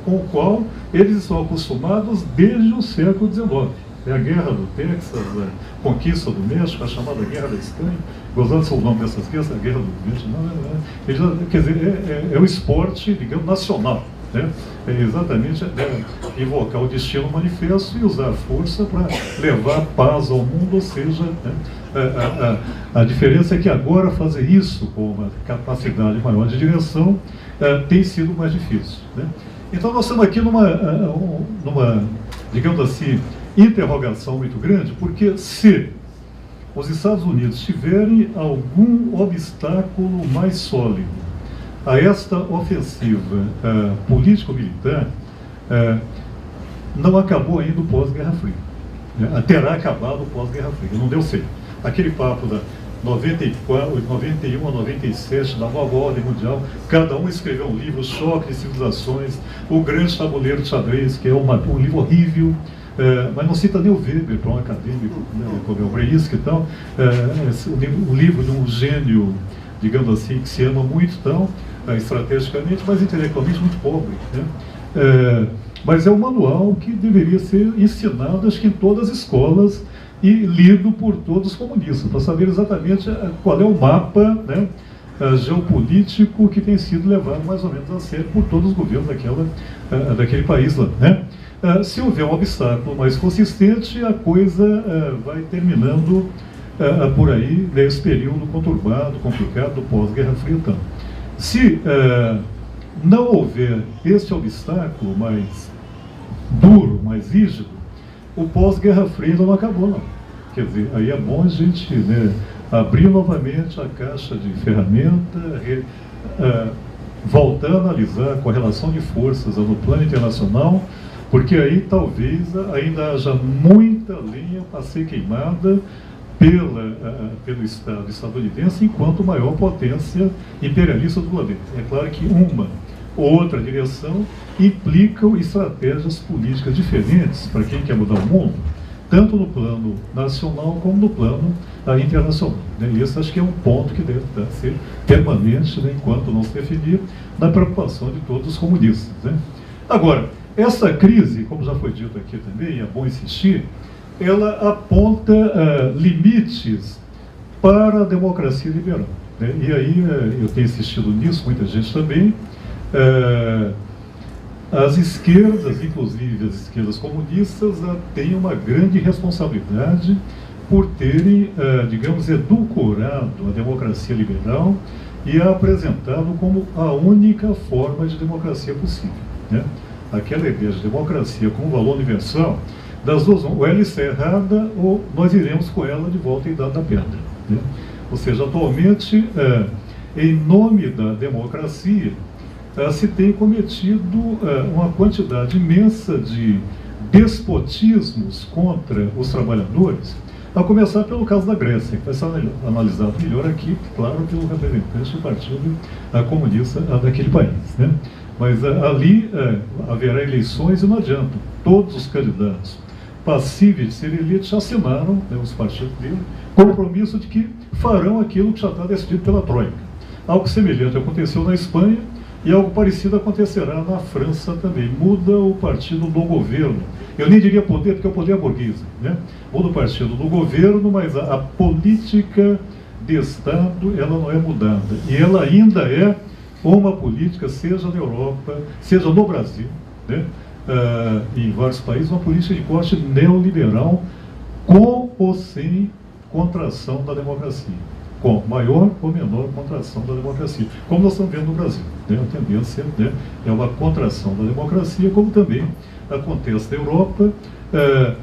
C: com o qual eles estão acostumados desde o século XIX. É a Guerra do Texas, a Conquista do México, a chamada Guerra da Espanha. Gostando do nome dessas guerras, a Guerra do Vietnã, quer dizer, é o esporte, digamos, nacional, né? É exatamente invocar o destino manifesto e usar a força para levar paz ao mundo, ou seja, né, a diferença é que agora fazer isso com uma capacidade maior de direção tem sido mais difícil, né? Então nós estamos aqui numa, digamos assim, interrogação muito grande, porque se os Estados Unidos tiverem algum obstáculo mais sólido a esta ofensiva político-militar, não acabou ainda o pós-Guerra Fria, né? Terá acabado o pós-Guerra Fria, não deu certo. Aquele papo da 94, 91 a 97, da nova ordem mundial, cada um escreveu um livro, Choque de Civilizações, O Grande Tabuleiro de Xadrez, que é um livro horrível, mas não cita nem o Weber, para um acadêmico, né, como é o Breisky e tal, o livro de um gênio, digamos assim, que se ama muito, então, estrategicamente, mas intelectualmente muito pobre, né? Mas é um manual que deveria ser ensinado, acho que em todas as escolas, e lido por todos os comunistas, para saber exatamente qual é o mapa, né, geopolítico que tem sido levado mais ou menos a sério por todos os governos daquele país lá, né? Se houver um obstáculo mais consistente, a coisa vai terminando por aí, nesse período conturbado, complicado, do pós-Guerra Fria. Então, se não houver este obstáculo mais duro, mais rígido, o pós-Guerra Fria não acabou, não. Quer dizer, aí é bom a gente, né, abrir novamente a caixa de ferramenta, voltar a analisar a correlação de forças no plano internacional, porque aí talvez ainda haja muita lenha para ser queimada pelo Estado estadunidense enquanto maior potência imperialista do planeta. É claro que uma ou outra direção implicam estratégias políticas diferentes para quem quer mudar o mundo, tanto no plano nacional como no plano internacional, né? E esse acho que é um ponto que deve ser permanente, né, enquanto não se definir, na preocupação de todos os comunistas, né? Agora, essa crise, como já foi dito aqui também, é bom insistir, ela aponta limites para a democracia liberal, né? E aí eu tenho insistido nisso, muita gente também. As esquerdas, inclusive as esquerdas comunistas, têm uma grande responsabilidade por terem, digamos, edulcorado a democracia liberal e a apresentado como a única forma de democracia possível, né? Aquela ideia de democracia como valor universal, das duas, ou ela está errada, ou nós iremos com ela de volta em idade da pedra, né? Ou seja, atualmente, em nome da democracia, se tem cometido uma quantidade imensa de despotismos contra os trabalhadores, a começar pelo caso da Grécia, que vai ser analisado melhor aqui, claro, pelo representante do Partido Comunista daquele país, né? Mas ali haverá eleições e não adianta. Todos os candidatos passíveis de serem eleitos já assinaram, né, os partidos dele, compromisso de que farão aquilo que já está decidido pela Troika. Algo semelhante aconteceu na Espanha e algo parecido acontecerá na França também. Muda o partido do governo. Eu nem diria poder, porque o poder é burguesa, né? Muda o partido do governo, mas a política de Estado, ela não é mudada. E ela ainda é uma política, seja na Europa, seja no Brasil, né? Em vários países, uma política de corte neoliberal, com ou sem contração da democracia, com maior ou menor contração da democracia, como nós estamos vendo no Brasil, né? A tendência, né, é uma contração da democracia, como também acontece na Europa,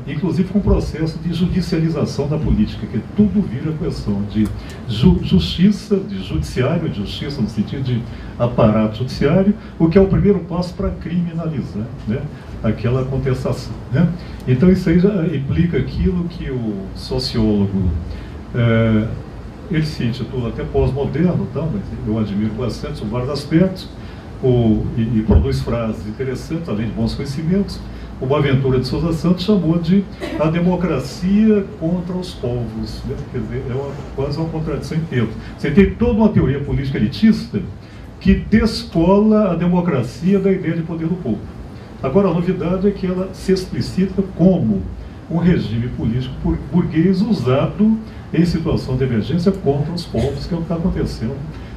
C: inclusive com o processo de judicialização da política, que tudo vira questão de justiça, de judiciário, de justiça no sentido de aparato judiciário, o que é o primeiro passo para criminalizar, né, aquela contestação, né? Então isso aí já implica aquilo que o sociólogo, ele se intitula até pós-moderno, tá? Mas eu admiro bastante sobre vários aspectos, e produz frases interessantes, além de bons conhecimentos. O Boaventura de Souza Santos chamou de a democracia contra os povos, né? Quer dizer, quase uma contradição em termos. Você tem toda uma teoria política elitista que descola a democracia da ideia de poder do povo. Agora, a novidade é que ela se explicita como um regime político burguês usado em situação de emergência contra os povos, que é o que está acontecendo,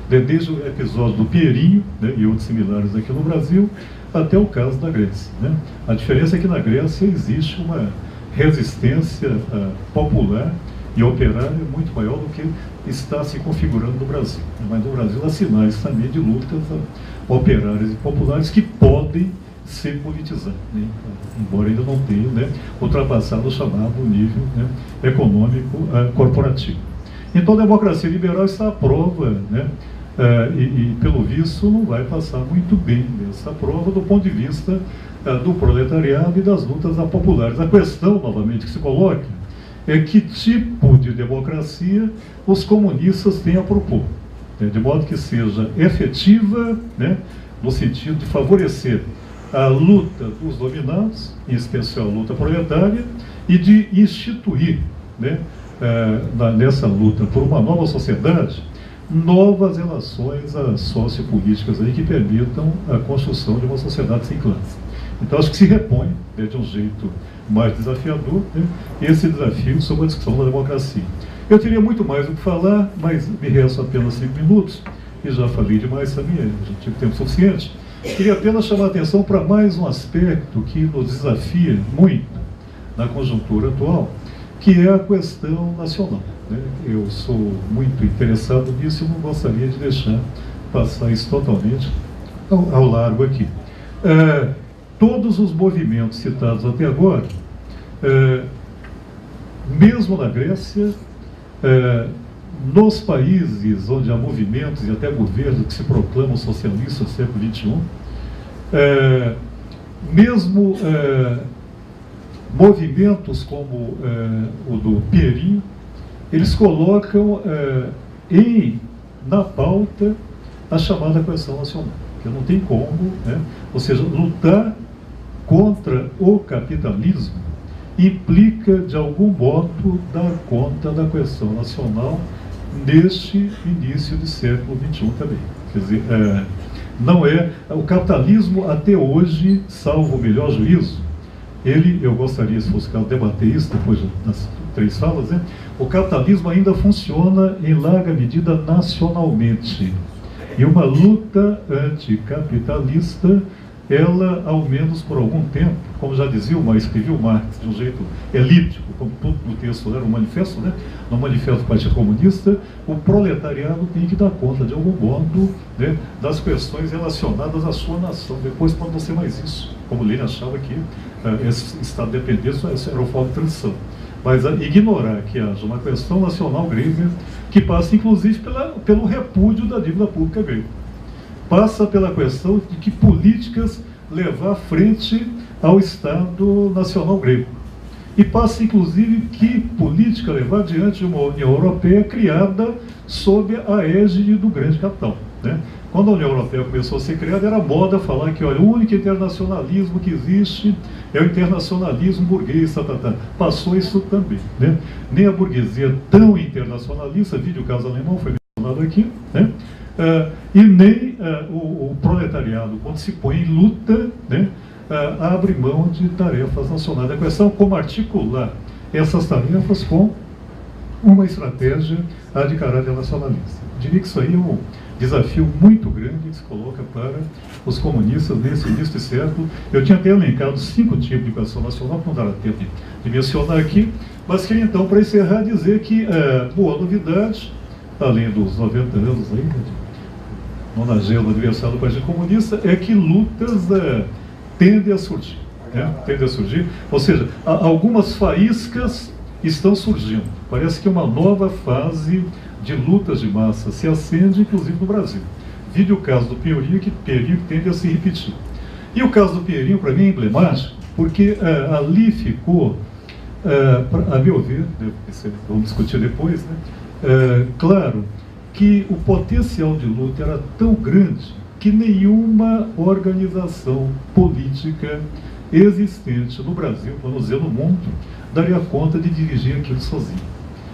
C: né, desde o episódio do Pinheirinho, né, e outros similares aqui no Brasil, até o caso da Grécia, né? A diferença é que na Grécia existe uma resistência popular e operária muito maior do que está se configurando no Brasil. Mas no Brasil há sinais também de lutas operárias e populares que podem ser politizadas, né? Embora ainda não tenha, né, ultrapassado o chamado nível, né, econômico corporativo. Então a democracia liberal está à prova, né? E pelo visto não vai passar muito bem nessa prova do ponto de vista do proletariado e das lutas populares. A questão, novamente, que se coloca é que tipo de democracia os comunistas têm a propor, né, de modo que seja efetiva, né, no sentido de favorecer a luta dos dominados, em especial a luta proletária, e de instituir, né, nessa luta por uma nova sociedade, novas relações sociopolíticas aí que permitam a construção de uma sociedade sem classes. Então, acho que se repõe, né, de um jeito mais desafiador, né, esse desafio sobre a discussão da democracia. Eu teria muito mais o que falar, mas me restam apenas 5 minutos, e já falei demais também, já tive tempo suficiente. Queria apenas chamar a atenção para mais um aspecto que nos desafia muito na conjuntura atual, que é a questão nacional, né? Eu sou muito interessado nisso e não gostaria de deixar passar isso totalmente ao largo aqui. Todos os movimentos citados até agora, mesmo na Grécia, nos países onde há movimentos e até governos que se proclamam socialistas no século XXI, mesmo movimentos como o do Pinheirinho, eles colocam na pauta a chamada questão nacional, que não tem como, né? Ou seja, lutar contra o capitalismo implica, de algum modo, dar conta da questão nacional neste início do século XXI também. Quer dizer, não é o capitalismo até hoje, salvo o melhor juízo, eu gostaria, se fosse caso, debater isso depois das 3 falas, né? O capitalismo ainda funciona em larga medida nacionalmente. E uma luta anticapitalista, ela, ao menos por algum tempo, como já dizia escreveu Marx de um jeito elíptico, como tudo no texto era um manifesto, né? No manifesto do Partido Comunista, o proletariado tem que dar conta, de algum modo, né, das questões relacionadas à sua nação. Depois pode não ser mais isso, como Lenin achava que esse Estado dependente era o foco de transição. Mas ignorar que haja uma questão nacional grega que passa, inclusive, pelo repúdio da dívida pública grega. Passa pela questão de que políticas levar frente ao Estado Nacional grego. E passa, inclusive, que política levar diante de uma União Europeia criada sob a égide do grande capital, né? Quando a União Europeia começou a ser criada, era moda falar que, olha, o único internacionalismo que existe é o internacionalismo burguês, Passou isso também, né? Nem a burguesia tão internacionalista, vídeo caso alemão foi mencionado aqui, né? E nem o proletariado, quando se põe em luta, né, abre mão de tarefas nacionais. A questão é como articular essas tarefas com uma estratégia de caráter nacionalista. Eu diria que isso aí é um desafio muito grande que se coloca para os comunistas nesse início de século. Eu tinha até elencado 5 tipos de educação nacional, que não dará tempo de mencionar aqui, mas queria então, para encerrar, dizer que boa novidade, além dos 90 anos aí, no 90º aniversário do Partido Comunista, é que lutas tendem a surgir, né? Tendem a surgir, ou seja, algumas faíscas estão surgindo. Parece que uma nova fase de lutas de massa se acende, inclusive no Brasil. Vide o caso do Pinheirinho, que tende a se repetir. E o caso do Pinheirinho, para mim, é emblemático, porque ali ficou, a meu ver, vamos discutir depois, né? Claro que o potencial de luta era tão grande que nenhuma organização política existente no Brasil, vamos dizer, no mundo, daria conta de dirigir aquilo sozinho.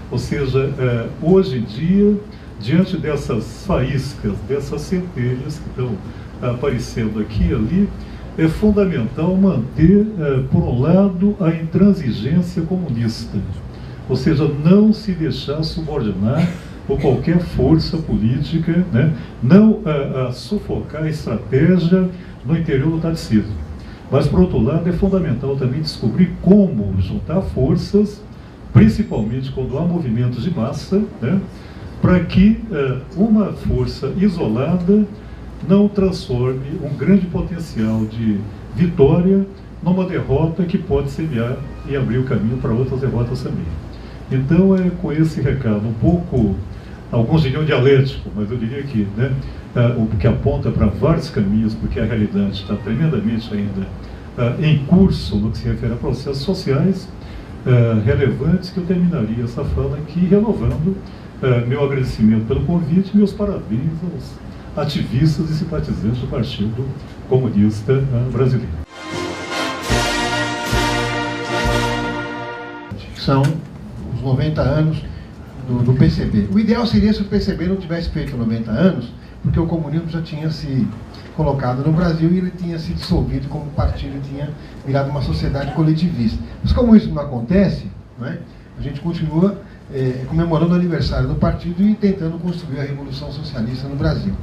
C: Ou seja, hoje em dia, diante dessas faíscas, dessas centelhas que estão aparecendo aqui e ali, é fundamental manter, por um lado, a intransigência comunista. Ou seja, não se deixar subordinar por qualquer força política, né? Não sufocar a estratégia no interior do taticismo. Mas, por outro lado, é fundamental também descobrir como juntar forças, principalmente quando há movimentos de massa, né? Para que uma força isolada não transforme um grande potencial de vitória numa derrota que pode semear e abrir o caminho para outras derrotas também. Então, com esse recado um pouco, alguns diriam dialético, mas eu diria que, né, o que aponta para vários caminhos, porque a realidade está tremendamente ainda em curso no que se refere a processos sociais relevantes, que eu terminaria essa fala aqui renovando meu agradecimento pelo convite e meus parabéns ativistas e simpatizantes do Partido Comunista Brasileiro.
D: São os 90 anos do PCB. O ideal seria se o PCB não tivesse feito 90 anos, porque o comunismo já tinha se colocado no Brasil e ele tinha se dissolvido como partido, tinha virado uma sociedade coletivista. Mas como isso não acontece, não é? A gente continua comemorando o aniversário do partido e tentando construir a Revolução Socialista no Brasil.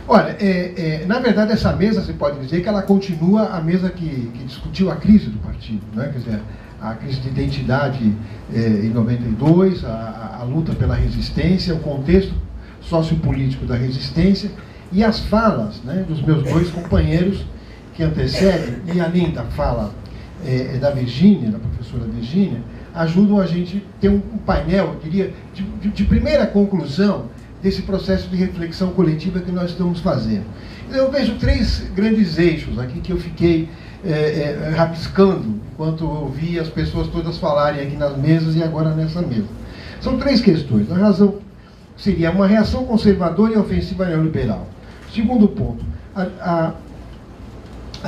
D: Olha, na verdade essa mesa, se pode dizer que ela continua a mesa que discutiu a crise do partido, né? Quer dizer, a crise de identidade em 92, a luta pela resistência, o contexto sociopolítico da resistência e as falas, né, dos meus dois companheiros que antecedem, e além da fala da Virgínia, da professora Virgínia, ajudam a gente ter um painel, eu diria, de primeira conclusão desse processo de reflexão coletiva que nós estamos fazendo. Eu vejo três grandes eixos aqui que eu fiquei rabiscando enquanto eu ouvi as pessoas todas falarem aqui nas mesas e agora nessa mesa. São três questões. A razão seria uma reação conservadora e ofensiva neoliberal. Segundo ponto, a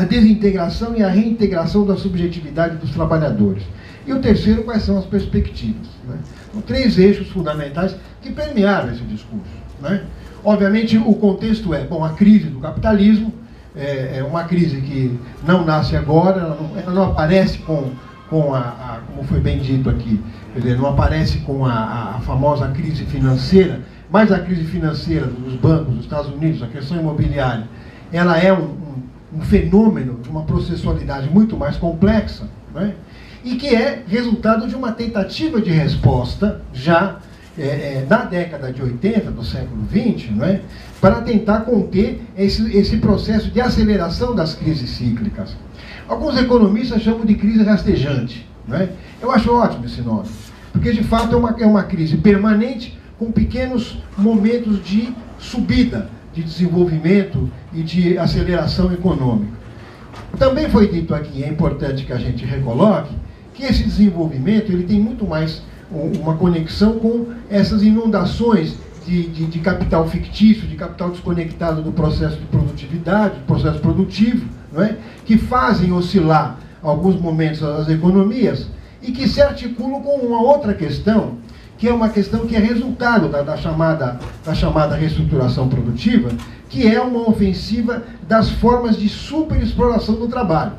D: desintegração e a reintegração da subjetividade dos trabalhadores. E o terceiro, quais são as perspectivas, né? São três eixos fundamentais que permearam esse discurso, né? Obviamente, o contexto a crise do capitalismo, é uma crise que não nasce agora, ela não aparece como foi bem dito aqui, não aparece com a famosa crise financeira, mas a crise financeira dos bancos dos Estados Unidos, a questão imobiliária, ela é um fenômeno de uma processualidade muito mais complexa, né? E que é resultado de uma tentativa de resposta já na década de 80 do século XX, não é? Para tentar conter esse processo de aceleração das crises cíclicas. Alguns economistas chamam de crise rastejante, não é? Eu acho ótimo esse nome, porque de fato é uma crise permanente com pequenos momentos de subida, de desenvolvimento e de aceleração econômica. Também foi dito aqui, é importante que a gente recoloque, que esse desenvolvimento ele tem muito mais uma conexão com essas inundações de capital fictício, de capital desconectado do processo de produtividade, do processo produtivo, não é? Que fazem oscilar alguns momentos as economias e que se articulam com uma outra questão, que é uma questão que é resultado da chamada reestruturação produtiva, que é uma ofensiva das formas de superexploração do trabalho.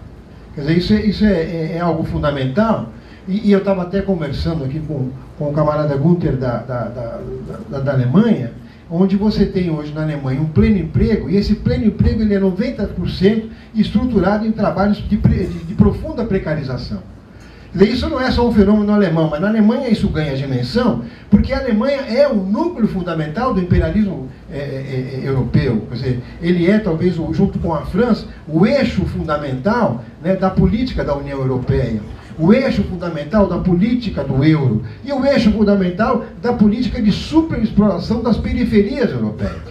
D: Quer dizer, isso é algo fundamental, e eu estava até conversando aqui com o camarada Gunther da Alemanha, onde você tem hoje na Alemanha um pleno emprego, e esse pleno emprego ele é 90% estruturado em trabalhos de profunda precarização. Isso não é só um fenômeno alemão, mas na Alemanha isso ganha dimensão, porque a Alemanha é o núcleo fundamental do imperialismo europeu. Quer dizer, ele é, talvez, junto com a França, o eixo fundamental, né, da política da União Europeia, o eixo fundamental da política do euro, e o eixo fundamental da política de superexploração das periferias europeias.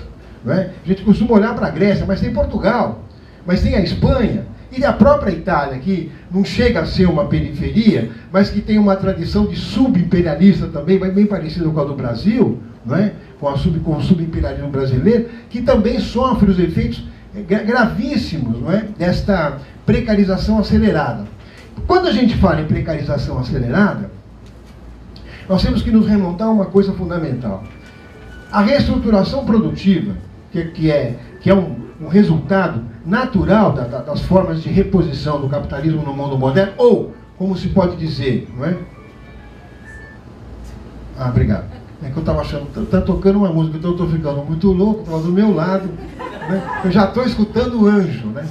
D: Não é? A gente costuma olhar para a Grécia, mas tem Portugal, mas tem a Espanha, e a própria Itália, que não chega a ser uma periferia, mas que tem uma tradição de subimperialista também, bem parecida com a do Brasil, não é? com o subimperialismo brasileiro, que também sofre os efeitos gravíssimos, não é? Desta precarização acelerada. Quando a gente fala em precarização acelerada, nós temos que nos remontar a uma coisa fundamental. A reestruturação produtiva, que é um resultado natural das formas de reposição do capitalismo no mundo moderno, ou, como se pode dizer, não é? Ah, obrigado. É que eu estava achando, está tocando uma música, então eu estou ficando muito louco, estava do meu lado, né? Eu já estou escutando o anjo, né?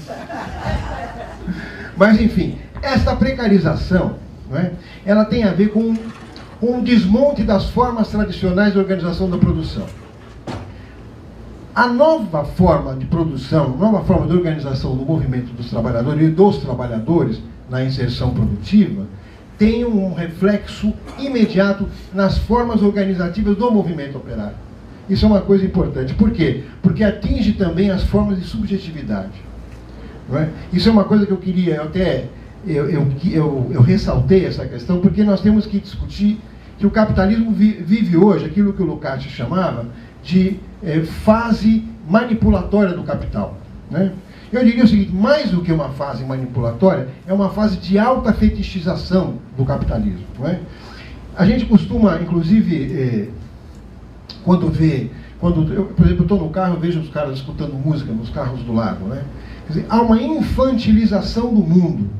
D: Mas, enfim, esta precarização, não é? Ela tem a ver com um desmonte das formas tradicionais de organização da produção. A nova forma de produção, nova forma de organização do movimento dos trabalhadores e dos trabalhadores na inserção produtiva tem um reflexo imediato nas formas organizativas do movimento operário. Isso é uma coisa importante. Por quê? Porque atinge também as formas de subjetividade. Não é? Isso é uma coisa que eu queria, eu ressaltei essa questão, porque nós temos que discutir que o capitalismo vive hoje aquilo que o Lukács chamava de fase manipulatória do capital, né? Eu diria o seguinte, mais do que uma fase manipulatória, é uma fase de alta fetichização do capitalismo, não é? A gente costuma, inclusive, quando eu, por exemplo, estou no carro, eu vejo os caras escutando música nos carros do lado, né? Quer dizer, há uma infantilização do mundo.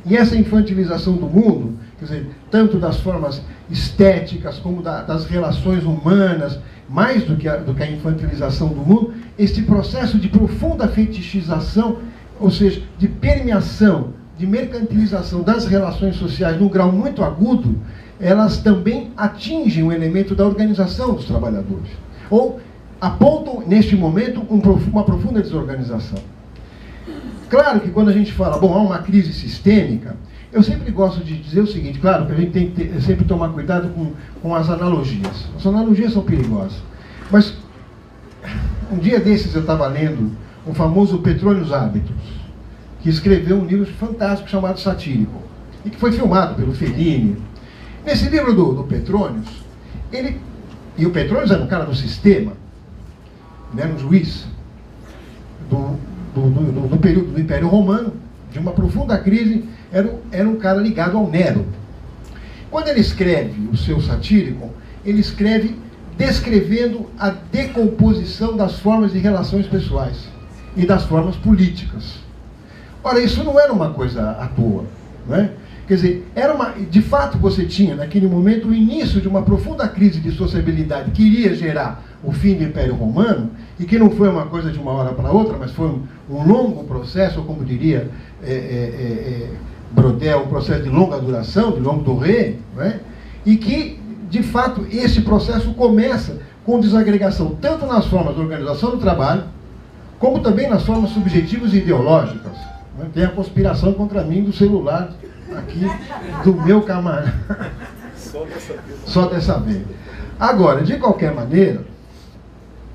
D: E essa infantilização do mundo, quer dizer, tanto das formas estéticas como das relações humanas, mais do que a infantilização do mundo, este processo de profunda fetichização, ou seja, de permeação, de mercantilização das relações sociais num grau muito agudo, elas também atingem o elemento da organização dos trabalhadores. Ou apontam, neste momento, uma profunda desorganização. Claro que quando a gente fala, bom, há uma crise sistêmica, eu sempre gosto de dizer o seguinte, claro que a gente tem que sempre tomar cuidado com as analogias. As analogias são perigosas. Mas, um dia desses eu estava lendo o famoso Petronius Habitus, que escreveu um livro fantástico chamado Satírico, e que foi filmado pelo Fellini. Nesse livro do Petronius, e o Petronius era um cara do sistema, ele era um juiz do período do Império Romano, de uma profunda crise, era um cara ligado ao Nero. Quando ele escreve o seu Satírico, ele escreve descrevendo a decomposição das formas de relações pessoais e das formas políticas. Ora, isso não era uma coisa à toa, não é? Quer dizer, de fato você tinha, naquele momento, o início de uma profunda crise de sociabilidade que iria gerar o fim do Império Romano, e que não foi uma coisa de uma hora para outra, mas foi um longo processo, ou como diria Brodel, um processo de longa duração, de longue durée, não é? E que, de fato, esse processo começa com desagregação, tanto nas formas de organização do trabalho, como também nas formas subjetivas e ideológicas. Não é? Tem a conspiração contra mim do celular aqui do meu camarada. Só dessa vez. Agora, de qualquer maneira,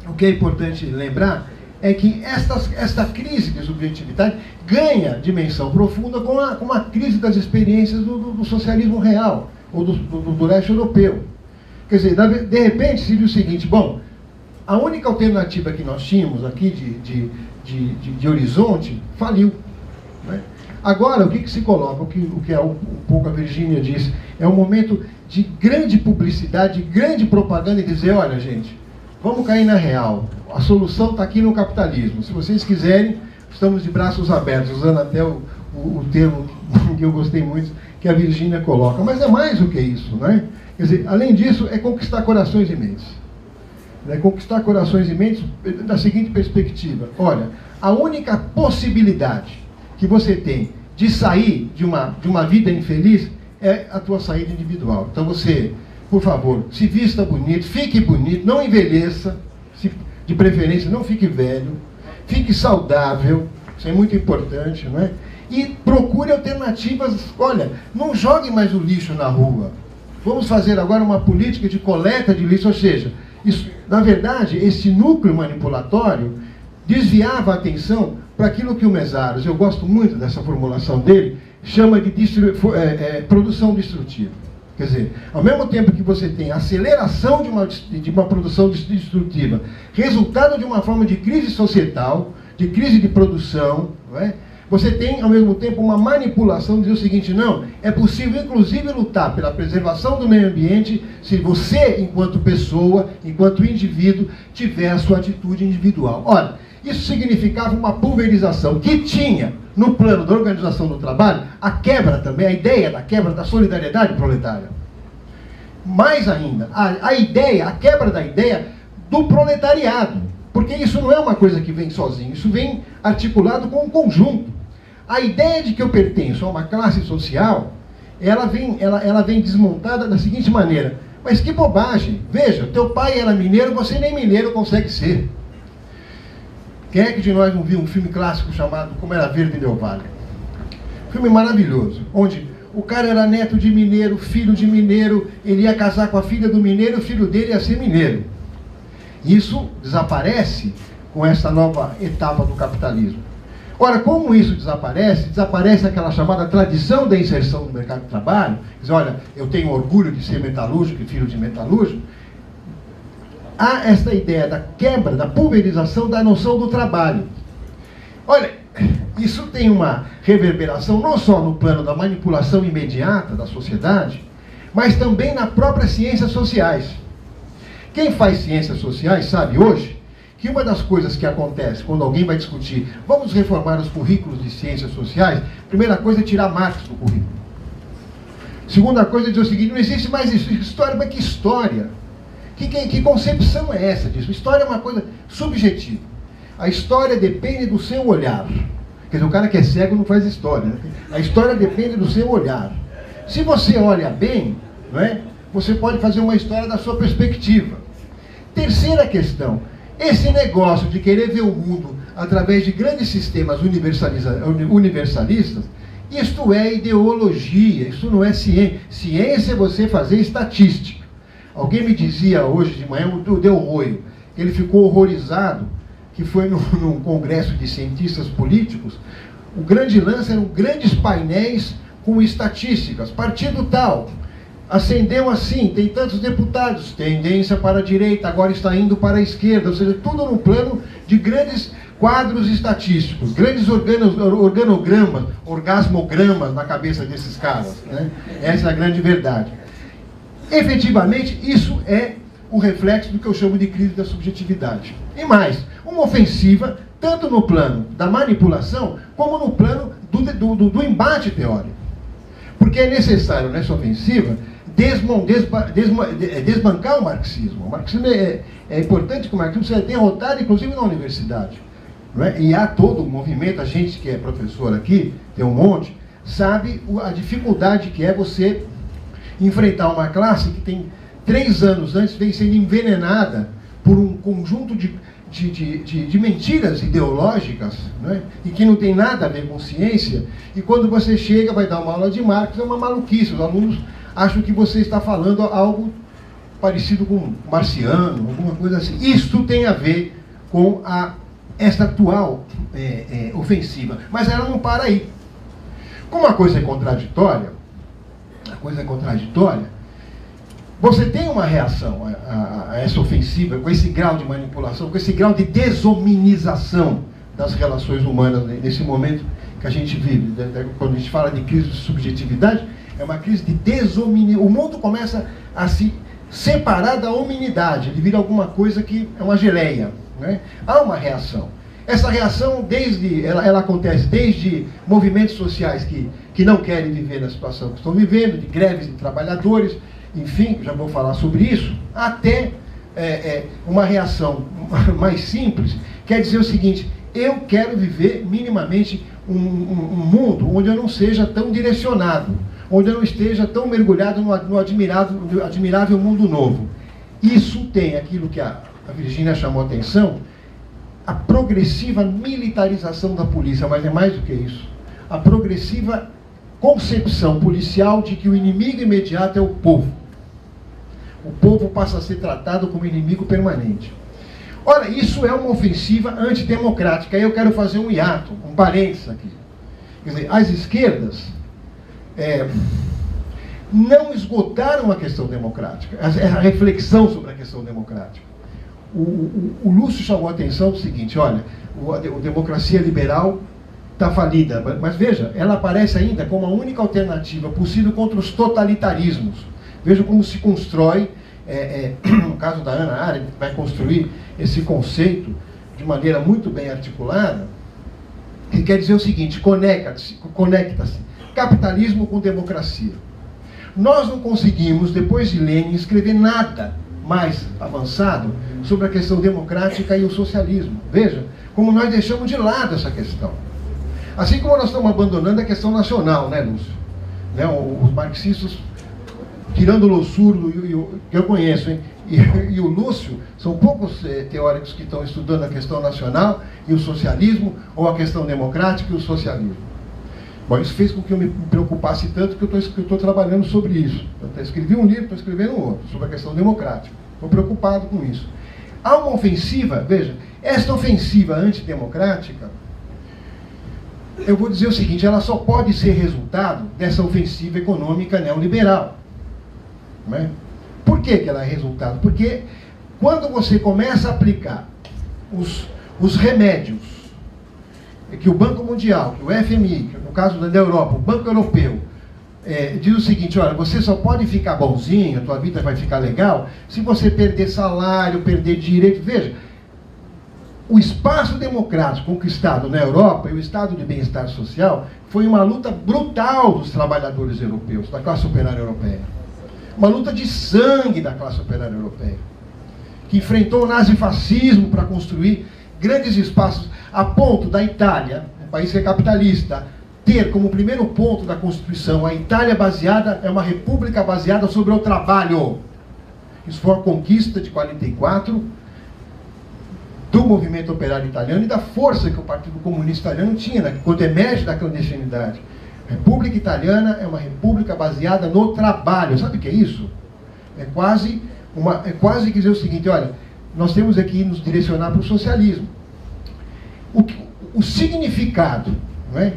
D: o que é importante lembrar é que esta crise de subjetividade ganha dimensão profunda com a crise das experiências do socialismo real, ou do leste europeu. Quer dizer, de repente se diz o seguinte, bom, a única alternativa que nós tínhamos aqui de horizonte faliu, né? Agora, o que se coloca, o que é um pouco a Virgínia disse, é um momento de grande publicidade, de grande propaganda, e dizer, olha gente, vamos cair na real, a solução está aqui no capitalismo, se vocês quiserem, estamos de braços abertos, usando até o termo que eu gostei muito, que a Virgínia coloca, mas é mais do que isso, né? Quer dizer, além disso, é conquistar corações e mentes. É conquistar corações e mentes da seguinte perspectiva, olha, a única possibilidade que você tem de sair de uma vida infeliz é a tua saída individual. Então você, por favor, se vista bonito, fique bonito, não envelheça, de preferência não fique velho, fique saudável, isso é muito importante, não é? E procure alternativas, olha, não jogue mais o lixo na rua. Vamos fazer agora uma política de coleta de lixo, ou seja, isso, na verdade, esse núcleo manipulatório desviava a atenção para aquilo que o Mesaros, eu gosto muito dessa formulação dele, chama de produção destrutiva. Quer dizer, ao mesmo tempo que você tem a aceleração de uma produção destrutiva, resultado de uma forma de crise societal, de crise de produção, não é? Você tem, ao mesmo tempo, uma manipulação de dizer o seguinte, não, é possível, inclusive, lutar pela preservação do meio ambiente se você, enquanto pessoa, enquanto indivíduo, tiver a sua atitude individual. Ora, isso significava uma pulverização que tinha, no plano da organização do trabalho, a quebra também, a ideia da quebra da solidariedade proletária. Mais ainda, a quebra da ideia do proletariado, porque isso não é uma coisa que vem sozinho, isso vem articulado com um conjunto. A ideia de que eu pertenço a uma classe social, ela vem desmontada da seguinte maneira, mas que bobagem, veja, teu pai era mineiro, você nem mineiro consegue ser. Quem é que de nós não viu um filme clássico chamado Como Era Verde Del Valle? Filme maravilhoso, onde o cara era neto de mineiro, filho de mineiro, ele ia casar com a filha do mineiro, o filho dele ia ser mineiro. Isso desaparece com essa nova etapa do capitalismo. Ora, como isso desaparece aquela chamada tradição da inserção no mercado de trabalho, diz, olha, eu tenho orgulho de ser metalúrgico e filho de metalúrgico. há esta ideia da quebra, da pulverização da noção do trabalho. Olha, isso tem uma reverberação não só no plano da manipulação imediata da sociedade, mas também nas próprias ciências sociais. Quem faz ciências sociais sabe hoje que uma das coisas que acontece quando alguém vai discutir, vamos reformar os currículos de ciências sociais, primeira coisa é tirar Marx do currículo. Segunda coisa é dizer o seguinte, não existe mais isso. História, mas que história? Que concepção é essa disso? História é uma coisa subjetiva. A história depende do seu olhar. Quer dizer, o cara que é cego não faz história, né? A história depende do seu olhar. Se você olha bem, não é? Você pode fazer uma história da sua perspectiva. Terceira questão, esse negócio de querer ver o mundo através de grandes sistemas universalistas, isto é ideologia, isso não é ciência. Ciência é você fazer estatística. Alguém me dizia hoje de manhã, o Del Roio, que ele ficou horrorizado, que foi num congresso de cientistas políticos, o grande lance eram grandes painéis com estatísticas, partido tal, ascendeu assim, tem tantos deputados, tendência para a direita, agora está indo para a esquerda, ou seja, tudo no plano de grandes quadros estatísticos, grandes organogramas, orgasmogramas na cabeça desses caras, né? Essa é a grande verdade. Efetivamente, isso é o reflexo do que eu chamo de crise da subjetividade. E mais, uma ofensiva, tanto no plano da manipulação, como no plano do embate teórico. Porque é necessário, nessa ofensiva, desbancar o marxismo. O marxismo é importante que o marxismo seja derrotado, inclusive na universidade. Não é? E há todo um movimento, a gente que é professor aqui, tem um monte, sabe a dificuldade que é você enfrentar uma classe que tem 3 anos antes vem sendo envenenada por um conjunto de mentiras ideológicas, né? E que não tem nada a ver com ciência, e quando você chega, vai dar uma aula de Marx, é uma maluquice, os alunos acham que você está falando algo parecido com marciano, alguma coisa assim. Isto tem a ver com esta atual ofensiva, mas ela não para aí. Como a coisa é contraditória, você tem uma reação a essa ofensiva, com esse grau de manipulação, com esse grau de desominização das relações humanas nesse momento que a gente vive. Quando a gente fala de crise de subjetividade, é uma crise de desominização. O mundo começa a se separar da hominidade, ele vira alguma coisa que é uma geleia, né? Há uma reação. Essa reação, ela acontece desde movimentos sociais que não querem viver na situação que estão vivendo, de greves de trabalhadores, enfim, já vou falar sobre isso, até uma reação mais simples, quer dizer o seguinte, eu quero viver minimamente um mundo onde eu não seja tão direcionado, onde eu não esteja tão mergulhado no admirável mundo novo. Isso tem aquilo que a Virgínia chamou a atenção, a progressiva militarização da polícia, mas é mais do que isso. A progressiva concepção policial de que o inimigo imediato é o povo. O povo passa a ser tratado como inimigo permanente. Ora, isso é uma ofensiva antidemocrática. Aí eu quero fazer um hiato, um parênteses aqui. Quer dizer, as esquerdas não esgotaram a questão democrática, a reflexão sobre a questão democrática. O Lúcio chamou a atenção do seguinte, olha, a democracia liberal está falida, mas veja, ela aparece ainda como a única alternativa possível contra os totalitarismos. Veja como se constrói, no caso da Hannah Arendt, vai construir esse conceito de maneira muito bem articulada, que quer dizer o seguinte, conecta-se capitalismo com democracia. Nós não conseguimos, depois de Lenin, escrever nada mais avançado sobre a questão democrática e o socialismo. Veja, como nós deixamos de lado essa questão. Assim como nós estamos abandonando a questão nacional, né, Lúcio? Né, os marxistas, tirando o Lossuro, que eu conheço, hein, e o Lúcio, são poucos teóricos que estão estudando a questão nacional e o socialismo, ou a questão democrática e o socialismo. Bom, isso fez com que eu me preocupasse tanto que eu estou trabalhando sobre isso. Eu escrevi um livro, estou escrevendo outro, sobre a questão democrática. Estou preocupado com isso. Há uma ofensiva, veja, esta ofensiva antidemocrática, eu vou dizer o seguinte, ela só pode ser resultado dessa ofensiva econômica neoliberal. Não é? Por que ela é resultado? Porque quando você começa a aplicar os remédios que o Banco Mundial, que o FMI, que no caso da Europa, o Banco Europeu, diz o seguinte: olha, você só pode ficar bonzinho, a tua vida vai ficar legal, se você perder salário, perder direito. Veja, o espaço democrático conquistado na Europa e o estado de bem-estar social foi uma luta brutal dos trabalhadores europeus, da classe operária europeia. Uma luta de sangue da classe operária europeia, que enfrentou o nazifascismo para construir grandes espaços, a ponto da Itália, um país que é capitalista, ter como primeiro ponto da Constituição a Itália é uma república baseada sobre o trabalho. Isso foi uma conquista de 44 do movimento operário italiano e da força que o Partido Comunista Italiano tinha, né, quando emerge da clandestinidade. A República Italiana é uma república baseada no trabalho. Sabe o que é isso? É quase que dizer o seguinte: olha, nós temos aqui que nos direcionar para o socialismo. O significado, não é,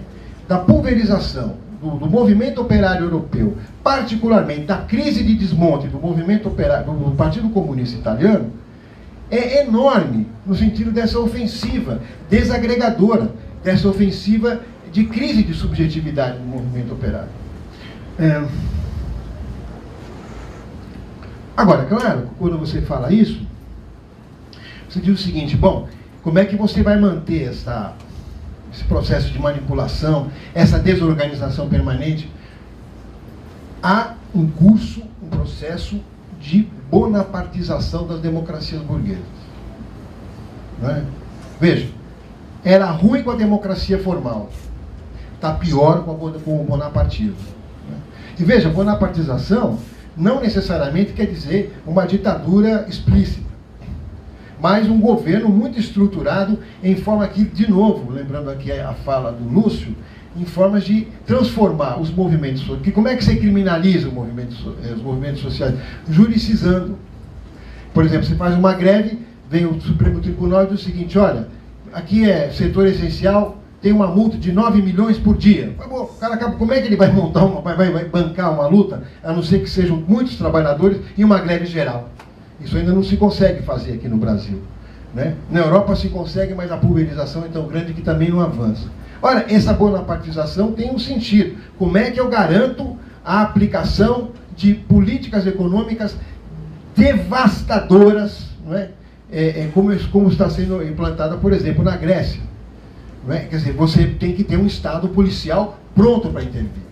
D: da pulverização do movimento operário europeu, particularmente da crise de desmonte do movimento operário do Partido Comunista Italiano, é enorme no sentido dessa ofensiva desagregadora, dessa ofensiva de crise de subjetividade no movimento operário. Agora, claro, quando você fala isso, você diz o seguinte: bom, como é que você vai manter esse processo de manipulação, essa desorganização permanente? Há um processo de bonapartização das democracias burguesas. Não é? Veja, era ruim com a democracia formal, está pior com o bonapartismo. Né? E veja, bonapartização não necessariamente quer dizer uma ditadura explícita, mas um governo muito estruturado em forma que, de novo, lembrando aqui a fala do Lúcio, em formas de transformar os movimentos sociais. Como é que você criminaliza os movimentos sociais? Juricizando. Por exemplo, você faz uma greve, vem o Supremo Tribunal e diz o seguinte: olha, aqui é setor essencial, tem uma multa de 9 milhões por dia. Bom, o cara acaba, como é que ele vai montar vai bancar uma luta, a não ser que sejam muitos trabalhadores e uma greve geral? Isso ainda não se consegue fazer aqui no Brasil. Né? Na Europa se consegue, mas a pulverização é tão grande que também não avança. Ora, essa bonapartização tem um sentido. Como é que eu garanto a aplicação de políticas econômicas devastadoras, não é? Como está sendo implantada, por exemplo, na Grécia? Não é? Quer dizer, você tem que ter um Estado policial pronto para intervir.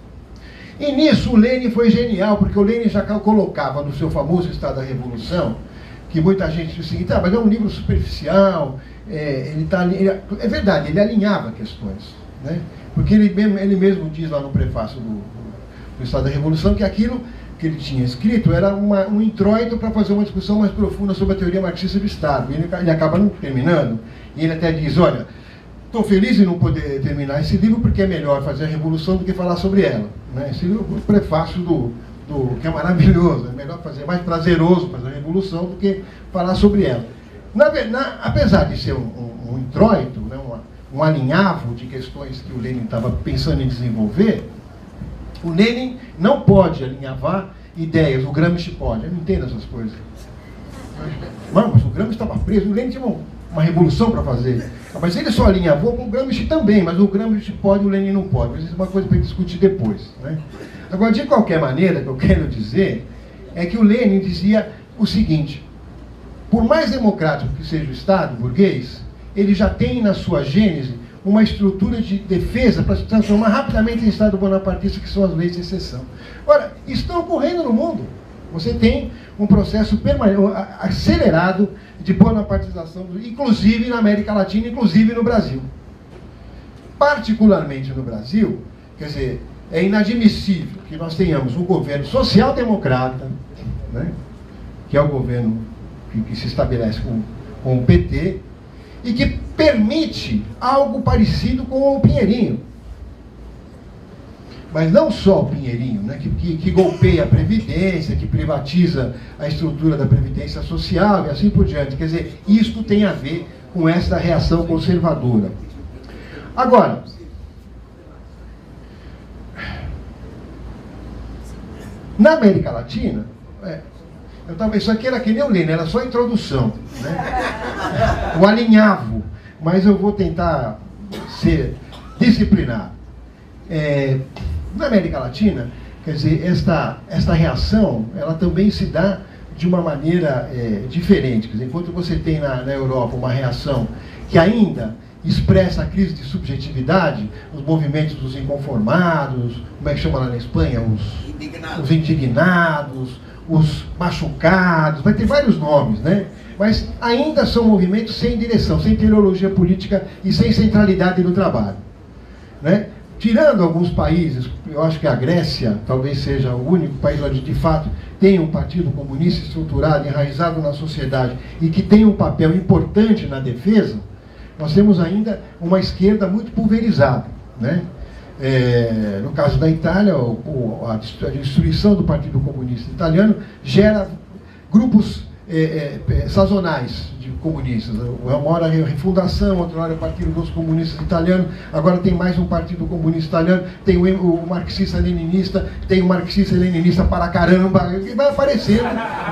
D: E nisso o Lenin foi genial, porque o Lenin já colocava no seu famoso Estado da Revolução, que muita gente diz o seguinte: mas é um livro superficial, é verdade, ele alinhava questões, né? Porque ele mesmo diz lá no prefácio do Estado da Revolução que aquilo que ele tinha escrito era um introito para fazer uma discussão mais profunda sobre a teoria marxista do Estado. E ele acaba não terminando, e ele até diz: olha, estou feliz em não poder terminar esse livro porque é melhor fazer a revolução do que falar sobre ela. Né? Esse livro é o prefácio que é maravilhoso, é melhor fazer, mais prazeroso fazer a revolução do que falar sobre ela. Apesar de ser um introito, né, um alinhavo de questões que o Lenin estava pensando em desenvolver, o Lenin não pode alinhavar ideias, o Gramsci pode. Eu não entendo essas coisas. Não, mas o Gramsci estava preso, o Lenin tinha uma revolução para fazer. Mas ele só alinhavou com o Gramsci também, mas o Gramsci pode, o Lenin não pode. Mas isso é uma coisa para discutir depois. Né? Agora, de qualquer maneira, o que eu quero dizer é que o Lenin dizia o seguinte: por mais democrático que seja o Estado burguês, ele já tem na sua gênese uma estrutura de defesa para se transformar rapidamente em Estado bonapartista, que são as leis de exceção. Ora, isso está ocorrendo no mundo. Você tem um processo acelerado de bonapartização, inclusive na América Latina, inclusive no Brasil. Particularmente no Brasil, quer dizer, é inadmissível que nós tenhamos um governo social-democrata, né, que é o governo que se estabelece com o PT, e que permite algo parecido com o Pinheirinho. Mas não só o Pinheirinho, né, que golpeia a Previdência, que privatiza a estrutura da Previdência Social e assim por diante. Quer dizer, isto tem a ver com essa reação conservadora. Agora, na América Latina, Isso aqui era que nem o Lênin, era só a introdução, né? O alinhavo. Mas eu vou tentar ser disciplinado. Na América Latina, quer dizer, esta reação, ela também se dá de uma maneira diferente. Quer dizer, enquanto você tem na Europa uma reação que ainda expressa a crise de subjetividade, os movimentos dos inconformados, como é que chama lá na Espanha? Os indignados, os machucados, vai ter vários nomes, né? Mas ainda são movimentos sem direção, sem teleologia política e sem centralidade no trabalho, né? Tirando alguns países, eu acho que a Grécia talvez seja o único país onde de fato tem um partido comunista estruturado, enraizado na sociedade e que tem um papel importante na defesa, nós temos ainda uma esquerda muito pulverizada, né? No caso da Itália, a destruição do Partido Comunista Italiano gera grupos sazonais de comunistas. Uma hora é a refundação, outra hora é o Partido dos Comunistas Italianos, agora tem mais um Partido Comunista Italiano, tem o marxista-leninista, tem o marxista-leninista para caramba, e vai aparecendo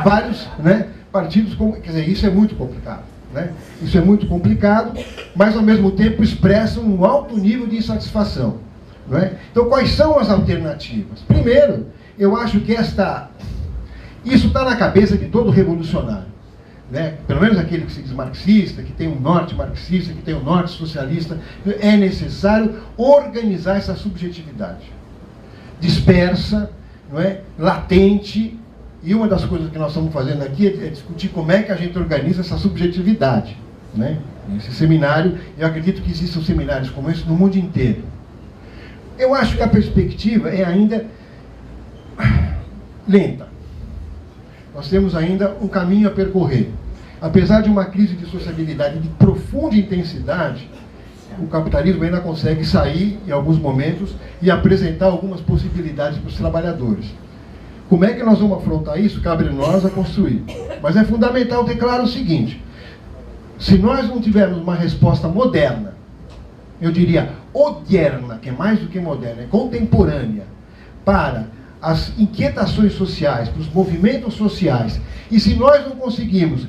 D: vários, né, partidos, quer dizer, isso é muito complicado. Né? Isso é muito complicado, mas ao mesmo tempo expressa um alto nível de insatisfação. Não é? Então, quais são as alternativas? Primeiro, eu acho que isso está na cabeça de todo revolucionário. Né? Pelo menos aquele que se diz marxista, que tem um norte marxista, que tem um norte socialista, é necessário organizar essa subjetividade. Dispersa, não é? Latente. E uma das coisas que nós estamos fazendo aqui é discutir como é que a gente organiza essa subjetividade, né? Esse seminário, eu acredito que existam seminários como esse no mundo inteiro. Eu acho que a perspectiva é ainda lenta. Nós temos ainda um caminho a percorrer. Apesar de uma crise de sociabilidade de profunda intensidade, o capitalismo ainda consegue sair, em alguns momentos, e apresentar algumas possibilidades para os trabalhadores. Como é que nós vamos afrontar isso? Cabe a nós a construir. Mas é fundamental ter claro o seguinte: se nós não tivermos uma resposta moderna, eu diria odierna, que é mais do que moderna, é contemporânea, para as inquietações sociais, para os movimentos sociais, e se nós não conseguimos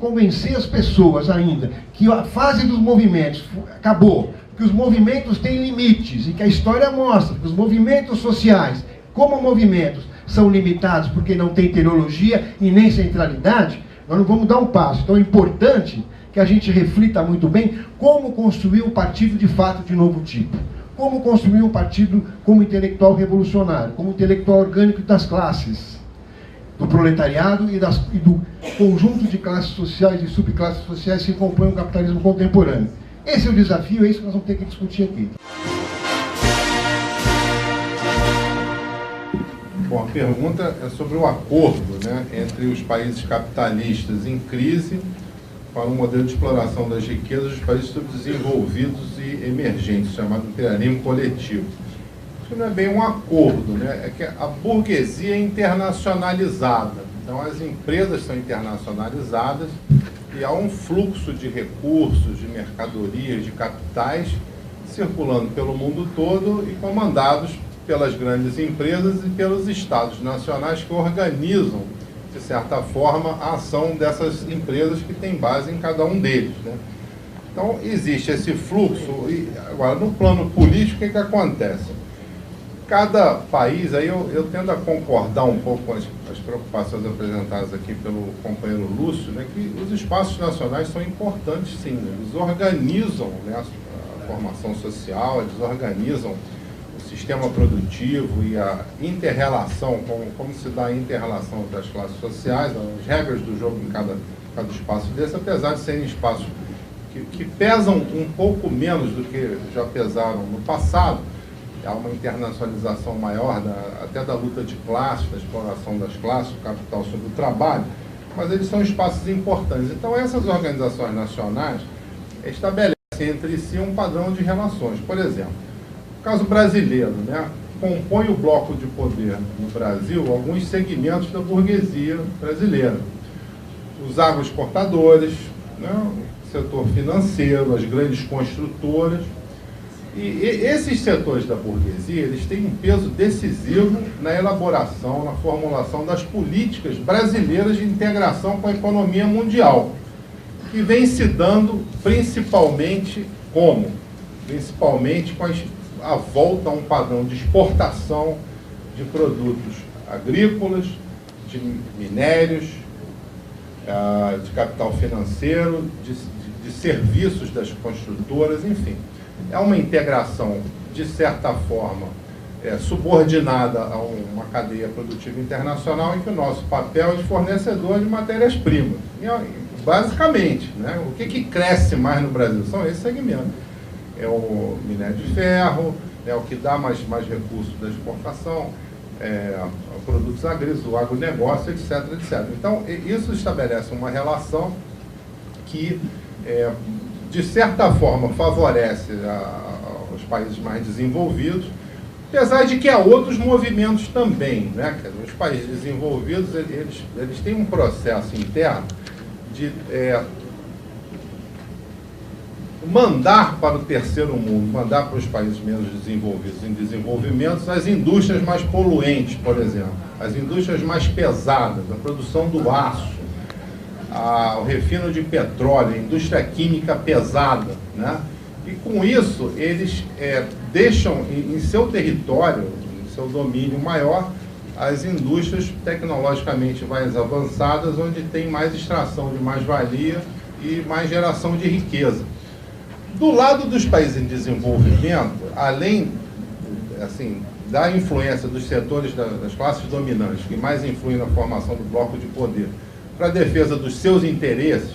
D: convencer as pessoas ainda que a fase dos movimentos acabou, que os movimentos têm limites, e que a história mostra que os movimentos sociais, como movimentos, são limitados porque não tem teleologia e nem centralidade, nós não vamos dar um passo. Então é importante que a gente reflita muito bem como construir um partido de fato de novo tipo. Como construir um partido como intelectual revolucionário, como intelectual orgânico das classes, do proletariado e do conjunto de classes sociais e subclasses sociais que compõem o capitalismo contemporâneo. Esse é o desafio, é isso que nós vamos ter que discutir aqui.
A: Bom, a pergunta é sobre o acordo, né, entre os países capitalistas em crise para um modelo de exploração das riquezas dos países subdesenvolvidos e emergentes, chamado imperialismo coletivo. Isso não é bem um acordo, né? É que a burguesia é internacionalizada. Então as empresas são internacionalizadas e há um fluxo de recursos, de mercadorias, de capitais circulando pelo mundo todo e comandados pelas grandes empresas e pelos estados nacionais que organizam, de certa forma, a ação dessas empresas que tem base em cada um deles, né? Então, existe esse fluxo. E agora, no plano político, o que acontece? Cada país, aí eu tendo a concordar um pouco com as preocupações apresentadas aqui pelo companheiro Lúcio, né, que os espaços nacionais são importantes, sim. Eles organizam, né, a formação social, eles organizam sistema produtivo e a inter-relação, como se dá a inter-relação das classes sociais, as regras do jogo em cada espaço desse, apesar de serem espaços que pesam um pouco menos do que já pesaram no passado. Há uma internacionalização maior até da luta de classes, da exploração das classes, do capital sobre o trabalho, mas eles são espaços importantes. Então essas organizações nacionais estabelecem entre si um padrão de relações. Por exemplo, no caso brasileiro, né, compõe o bloco de poder no Brasil alguns segmentos da burguesia brasileira. Os agroexportadores, né, o setor financeiro, as grandes construtoras. E esses setores da burguesia, eles têm um peso decisivo na elaboração, na formulação das políticas brasileiras de integração com a economia mundial, que vem se dando principalmente como? Principalmente com a volta a um padrão de exportação de produtos agrícolas, de minérios, de capital financeiro, de serviços das construtoras, enfim. É uma integração, de certa forma, subordinada a uma cadeia produtiva internacional em que o nosso papel é de fornecedor de matérias-primas. Basicamente, né? O que cresce mais no Brasil são esses segmentos. É o minério de ferro, é o que dá mais recursos da exportação, produtos agrícolas, o agronegócio, etc, etc. Então, isso estabelece uma relação que, de certa forma, favorece os países mais desenvolvidos, apesar de que há outros movimentos também, né? Os países desenvolvidos, eles têm um processo interno de mandar para o terceiro mundo, mandar para os países menos desenvolvidos em desenvolvimento, as indústrias mais poluentes, por exemplo, as indústrias mais pesadas, a produção do aço, o refino de petróleo, a indústria química pesada, né? E com isso eles deixam em seu território, em seu domínio maior, as indústrias tecnologicamente mais avançadas, onde tem mais extração de mais-valia e mais geração de riqueza. Do lado dos países em desenvolvimento, além assim, da influência dos setores das classes dominantes, que mais influem na formação do bloco de poder, para a defesa dos seus interesses,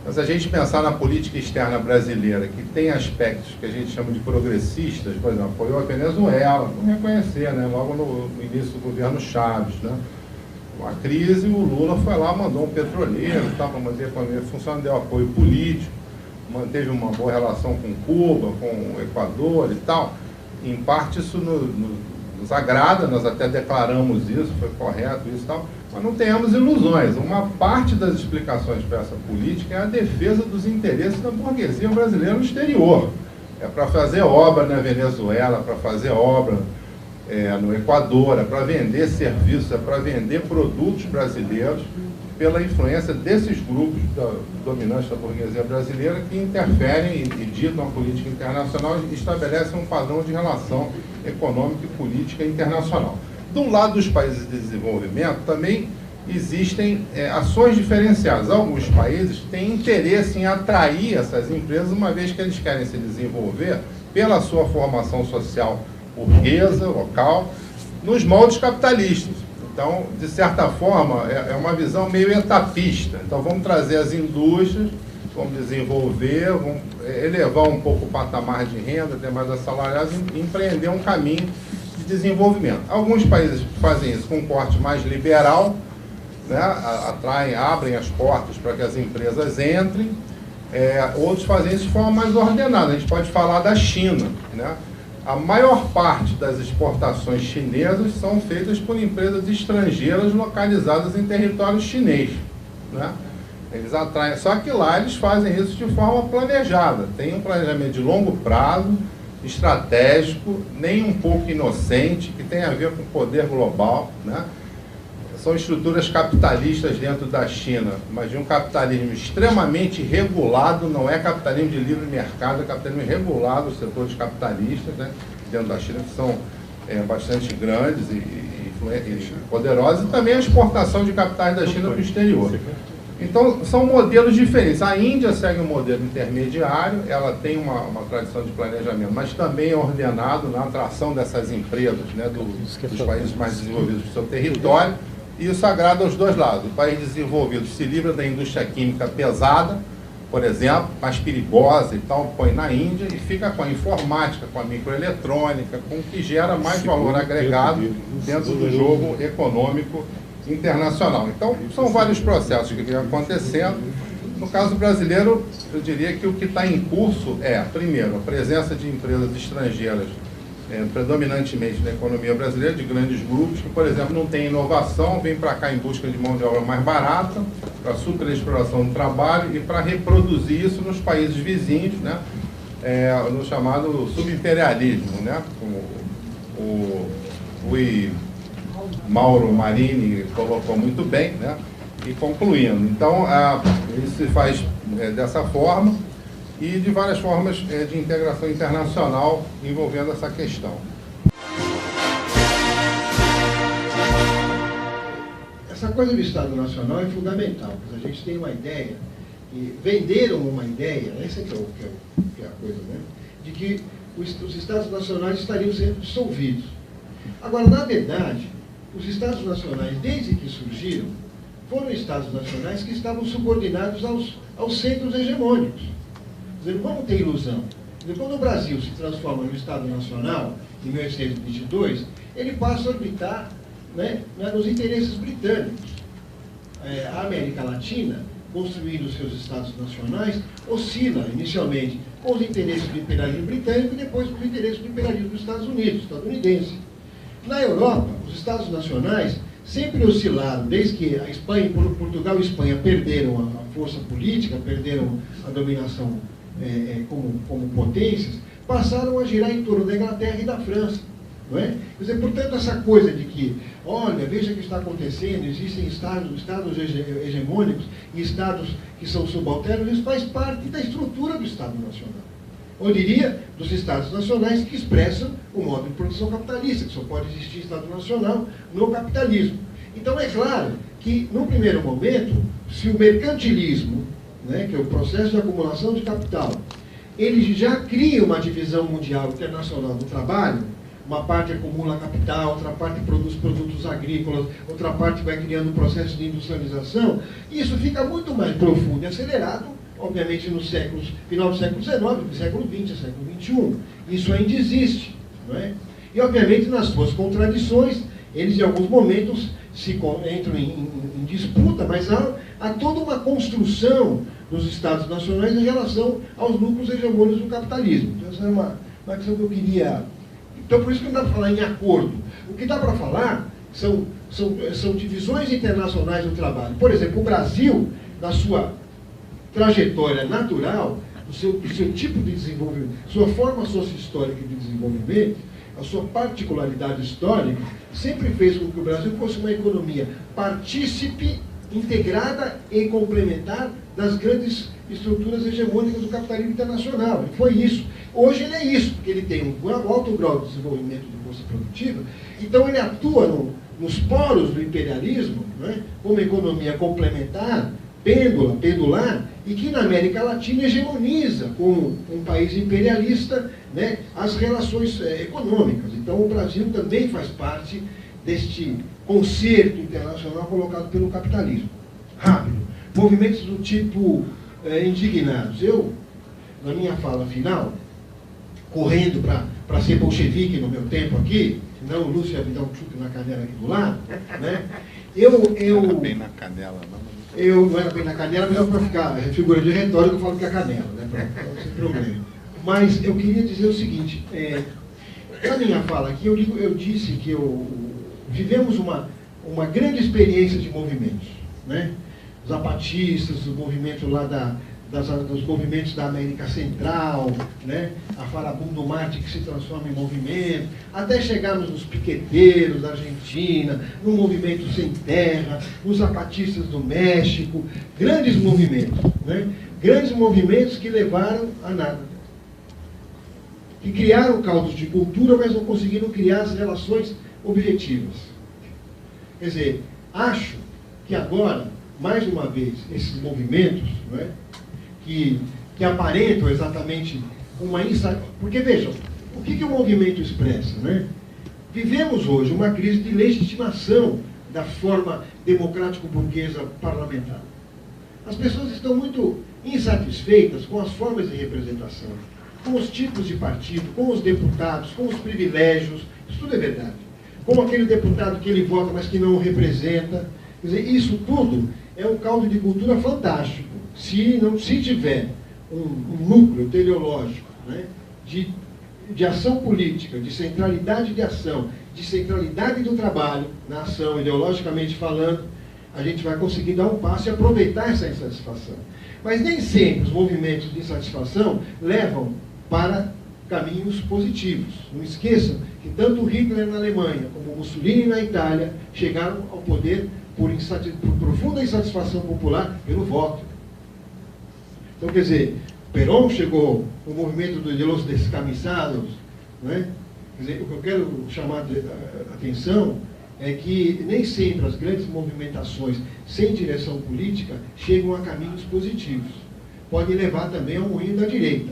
A: mas a gente pensar na política externa brasileira, que tem aspectos que a gente chama de progressistas, por exemplo, apoiou a Venezuela, vamos reconhecer, né, logo no início do governo Chaves, né, uma crise, o Lula foi lá, mandou um petroleiro, para manter a economia funcionando, deu apoio político, manteve uma boa relação com Cuba, com o Equador e tal. Em parte isso nos agrada, nós até declaramos isso, foi correto isso e tal, mas não tenhamos ilusões. Uma parte das explicações para essa política é a defesa dos interesses da burguesia brasileira no exterior. É para fazer obra na Venezuela, para fazer obra no Equador, é para vender serviços, é para vender produtos brasileiros, pela influência desses grupos dominantes da burguesia brasileira que interferem e ditam a política internacional e estabelecem um padrão de relação econômica e política internacional. Do lado dos países de desenvolvimento, também existem ações diferenciadas. Alguns países têm interesse em atrair essas empresas, uma vez que eles querem se desenvolver pela sua formação social burguesa, local, nos moldes capitalistas. Então, de certa forma, é uma visão meio etapista. Então, vamos trazer as indústrias, vamos desenvolver, vamos elevar um pouco o patamar de renda, ter mais assalariados e empreender um caminho de desenvolvimento. Alguns países fazem isso com um corte mais liberal, né? Abrem as portas para que as empresas entrem. Outros fazem isso de forma mais ordenada. A gente pode falar da China, né? A maior parte das exportações chinesas são feitas por empresas estrangeiras localizadas em território chinês, né? Eles atraem, só que lá eles fazem isso de forma planejada, tem um planejamento de longo prazo, estratégico, nem um pouco inocente, que tem a ver com o poder global, né? São estruturas capitalistas dentro da China, mas de um capitalismo extremamente regulado, não é capitalismo de livre mercado, é capitalismo regulado, os setores capitalistas, né, dentro da China, que são bastante grandes e poderosos, e também a exportação de capitais da China para o exterior. Então, são modelos diferentes. A Índia segue um modelo intermediário, ela tem uma tradição de planejamento, mas também é ordenado na atração dessas empresas, né, dos países mais desenvolvidos do seu território. E isso agrada aos dois lados. O país desenvolvido se livra da indústria química pesada, por exemplo, mais perigosa e tal, põe na Índia e fica com a informática, com a microeletrônica, com o que gera mais valor agregado dentro do jogo econômico internacional. Então, são vários processos que vêm acontecendo. No caso brasileiro, eu diria que o que está em curso é, primeiro, a presença de empresas estrangeiras predominantemente na economia brasileira, de grandes grupos que, por exemplo, não têm inovação, vêm para cá em busca de mão de obra mais barata, para superexploração do trabalho e para reproduzir isso nos países vizinhos, né? no chamado subimperialismo, né? Como o Mauro Marini colocou muito bem, né? E concluindo, então, ele se faz dessa forma e de várias formas de integração internacional envolvendo essa questão.
D: Essa coisa do Estado Nacional é fundamental, porque a gente tem uma ideia, e venderam uma ideia, essa que é a coisa, né? De que os Estados Nacionais estariam sendo dissolvidos. Agora, na verdade, os Estados Nacionais, desde que surgiram, foram Estados Nacionais que estavam subordinados aos centros hegemônicos. Quer dizer, vamos ter ilusão. Quando o Brasil se transforma no Estado Nacional, em 1822, ele passa a orbitar, né, nos interesses britânicos. A América Latina, construindo seus Estados Nacionais, oscila inicialmente com os interesses do imperialismo britânico e depois com os interesses do imperialismo dos Estados Unidos, estadunidense. Na Europa, os Estados Nacionais sempre oscilaram, desde que a Espanha, Portugal e Espanha perderam a força política, perderam a dominação como potências, passaram a girar em torno da Inglaterra e da França. Não é? Quer dizer, portanto, essa coisa de que, olha, veja o que está acontecendo, existem estados hegemônicos e estados que são subalternos, isso faz parte da estrutura do Estado Nacional. Eu diria, dos Estados Nacionais que expressam o modo de produção capitalista, que só pode existir Estado Nacional no capitalismo. Então, é claro que, no primeiro momento, se o mercantilismo, né, que é o processo de acumulação de capital, ele já cria uma divisão mundial internacional do trabalho, uma parte acumula capital, outra parte produz produtos agrícolas, outra parte vai criando um processo de industrialização, e isso fica muito mais profundo e acelerado, obviamente, nos séculos, final do século XIX, do século XX, século XXI. Isso ainda existe, não é? E, obviamente, nas suas contradições, eles, em alguns momentos, entram em disputa, mas há toda uma construção dos Estados Nacionais em relação aos núcleos hegemônicos do capitalismo. Então, essa é uma questão que eu queria... Então, por isso que não dá para falar em acordo. O que dá para falar são divisões internacionais do trabalho. Por exemplo, o Brasil, na sua trajetória natural, o seu tipo de desenvolvimento, sua forma sociohistórica de desenvolvimento, a sua particularidade histórica, sempre fez com que o Brasil fosse uma economia partícipe, integrada e complementar das grandes estruturas hegemônicas do capitalismo internacional. E foi isso. Hoje ele é isso, porque ele tem um alto grau de desenvolvimento de força produtiva, então ele atua nos poros do imperialismo, né, como economia complementar, pendular, e que na América Latina hegemoniza como um país imperialista, né, as relações econômicas. Então o Brasil também faz parte deste concerto internacional colocado pelo capitalismo. Rápido. Movimentos do tipo indignados. Eu, na minha fala final, correndo para ser bolchevique no meu tempo aqui, senão o Lúcio ia me dar um chute na canela aqui do lado, né? Não era bem na canela, não era bem na canela, mas para ficar figura de retórica, eu falo que é canela, né? Para sem problema. Mas eu queria dizer o seguinte, na minha fala aqui, eu disse que vivemos uma grande experiência de movimentos, né? Zapatistas, os movimentos lá dos movimentos da América Central, né? A Farabundo Marte que se transforma em movimento, até chegarmos nos piqueteiros da Argentina, no movimento sem terra, os zapatistas do México, grandes movimentos, né? Grandes movimentos que levaram a nada. Que criaram caldos de cultura, mas não conseguiram criar as relações objetivas. Quer dizer, acho que agora, mais uma vez, esses movimentos, não é? que aparentam exatamente uma insatisfação. Porque, vejam, o que o movimento expressa, né? Vivemos hoje uma crise de legitimação da forma democrático-burguesa parlamentar. As pessoas estão muito insatisfeitas com as formas de representação, com os tipos de partido, com os deputados, com os privilégios, isso tudo é verdade. Como aquele deputado que ele vota, mas que não o representa. Quer dizer, isso tudo é um caldo de cultura fantástico. Se tiver um núcleo teleológico, né, de ação política, de centralidade de ação, de centralidade do trabalho na ação, ideologicamente falando, a gente vai conseguir dar um passo e aproveitar essa insatisfação. Mas nem sempre os movimentos de insatisfação levam para caminhos positivos. Não esqueçam que tanto Hitler na Alemanha como Mussolini na Itália chegaram ao poder por profunda insatisfação popular pelo voto. Então, quer dizer, Perón chegou, o movimento de los descamisados, não é? Quer dizer, o que eu quero chamar a atenção é que nem sempre as grandes movimentações sem direção política chegam a caminhos positivos. Pode levar também ao moinho da direita.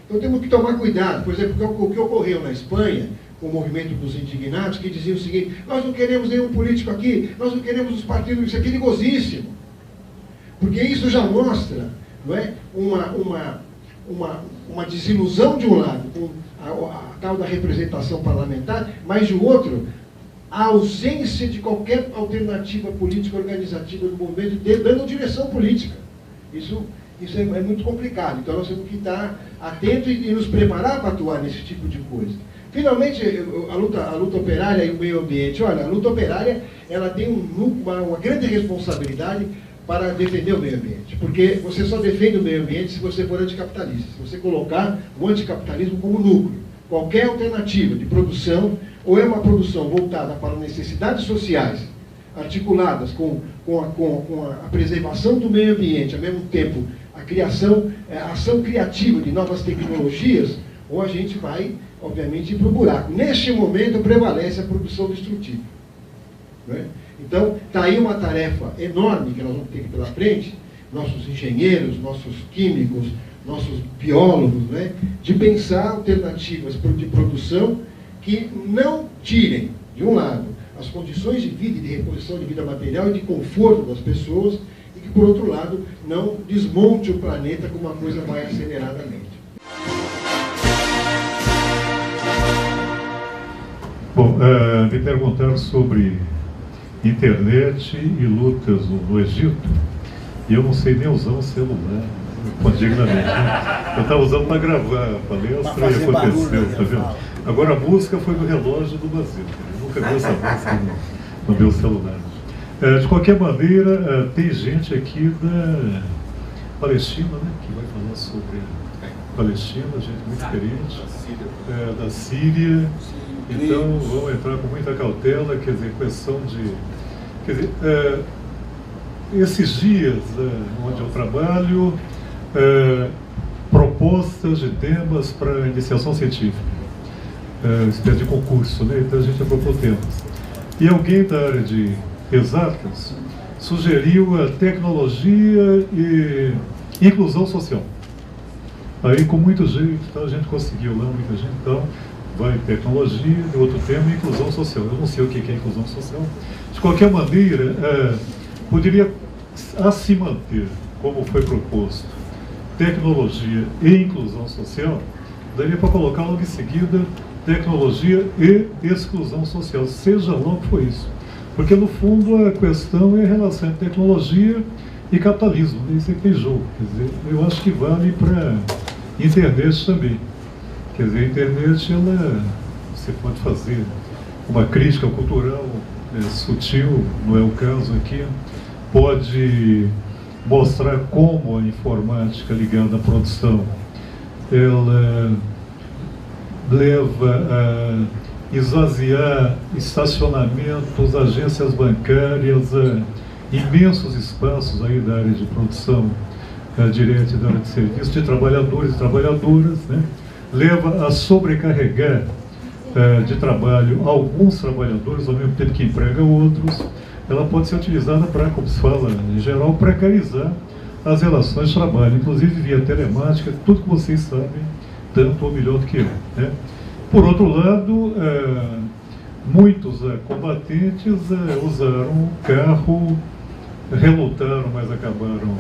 D: Então temos que tomar cuidado. Por exemplo, o que ocorreu na Espanha, com o movimento dos indignados, que diziam o seguinte: nós não queremos nenhum político aqui, nós não queremos os partidos, isso aqui é perigosíssimo. Porque isso já mostra, não é, uma desilusão de um lado, com a tal da representação parlamentar, mas de outro, a ausência de qualquer alternativa política organizativa do movimento, dando direção política. Isso é muito complicado. Então nós temos que estar atentos e nos preparar para atuar nesse tipo de coisa. Finalmente, a luta operária e o meio ambiente. Olha, a luta operária, ela tem uma grande responsabilidade para defender o meio ambiente. Porque você só defende o meio ambiente se você for anticapitalista. Se você colocar o anticapitalismo como núcleo. Qualquer alternativa de produção, ou é uma produção voltada para necessidades sociais, articuladas com a preservação do meio ambiente, ao mesmo tempo a criação, a ação criativa de novas tecnologias, ou a gente vai, obviamente, ir para o buraco. Neste momento prevalece a produção destrutiva. Não é? Então, está aí uma tarefa enorme que nós vamos ter pela frente, nossos engenheiros, nossos químicos, nossos biólogos, né, de pensar alternativas de produção que não tirem, de um lado, as condições de vida e de reposição de vida material e de conforto das pessoas, e que, por outro lado, não desmonte o planeta como uma coisa mais aceleradamente.
C: Bom, me perguntaram sobre internet e lutas no Egito, e eu não sei nem usar um celular, dignamente. Né? Eu estava usando para gravar a palestra e aconteceu, tá vendo? Agora a música foi do relógio do Basílio. Eu nunca vi essa música no meu celular. De qualquer maneira, tem gente aqui da Palestina, né, que vai falar sobre a Palestina, gente muito experiente, da Síria. Então vamos entrar com muita cautela, quer dizer, questão de... Quer dizer, esses dias onde eu trabalho, propostas de temas para iniciação científica, espécie de concurso, né? Então a gente propôs temas. E alguém da área de exatas sugeriu a tecnologia e inclusão social. Aí com muito jeito, então, a gente conseguiu lá, muita gente, então vai tecnologia, e outro tema, inclusão social. Eu não sei o que é inclusão social. De qualquer maneira, poderia se manter, como foi proposto, tecnologia e inclusão social, daria para colocar logo em seguida tecnologia e exclusão social, seja lá o que for isso. Porque, no fundo, a questão é a relação entre tecnologia e capitalismo. Isso é que tem jogo. Quer dizer, eu acho que vale para a internet também. Quer dizer, a internet, você pode fazer uma crítica cultural sutil, não é o caso aqui, pode mostrar como a informática ligada à produção, ela leva a esvaziar estacionamentos, agências bancárias, imensos espaços aí da área de produção direta e da área de serviço, de trabalhadores e trabalhadoras, né? Leva a sobrecarregar de trabalho alguns trabalhadores, ao mesmo tempo que emprega outros. Ela pode ser utilizada para, como se fala em geral, precarizar as relações de trabalho, inclusive via telemática, tudo que vocês sabem, tanto ou melhor do que eu, né? Por outro lado, muitos combatentes usaram o carro, relutaram, mas acabaram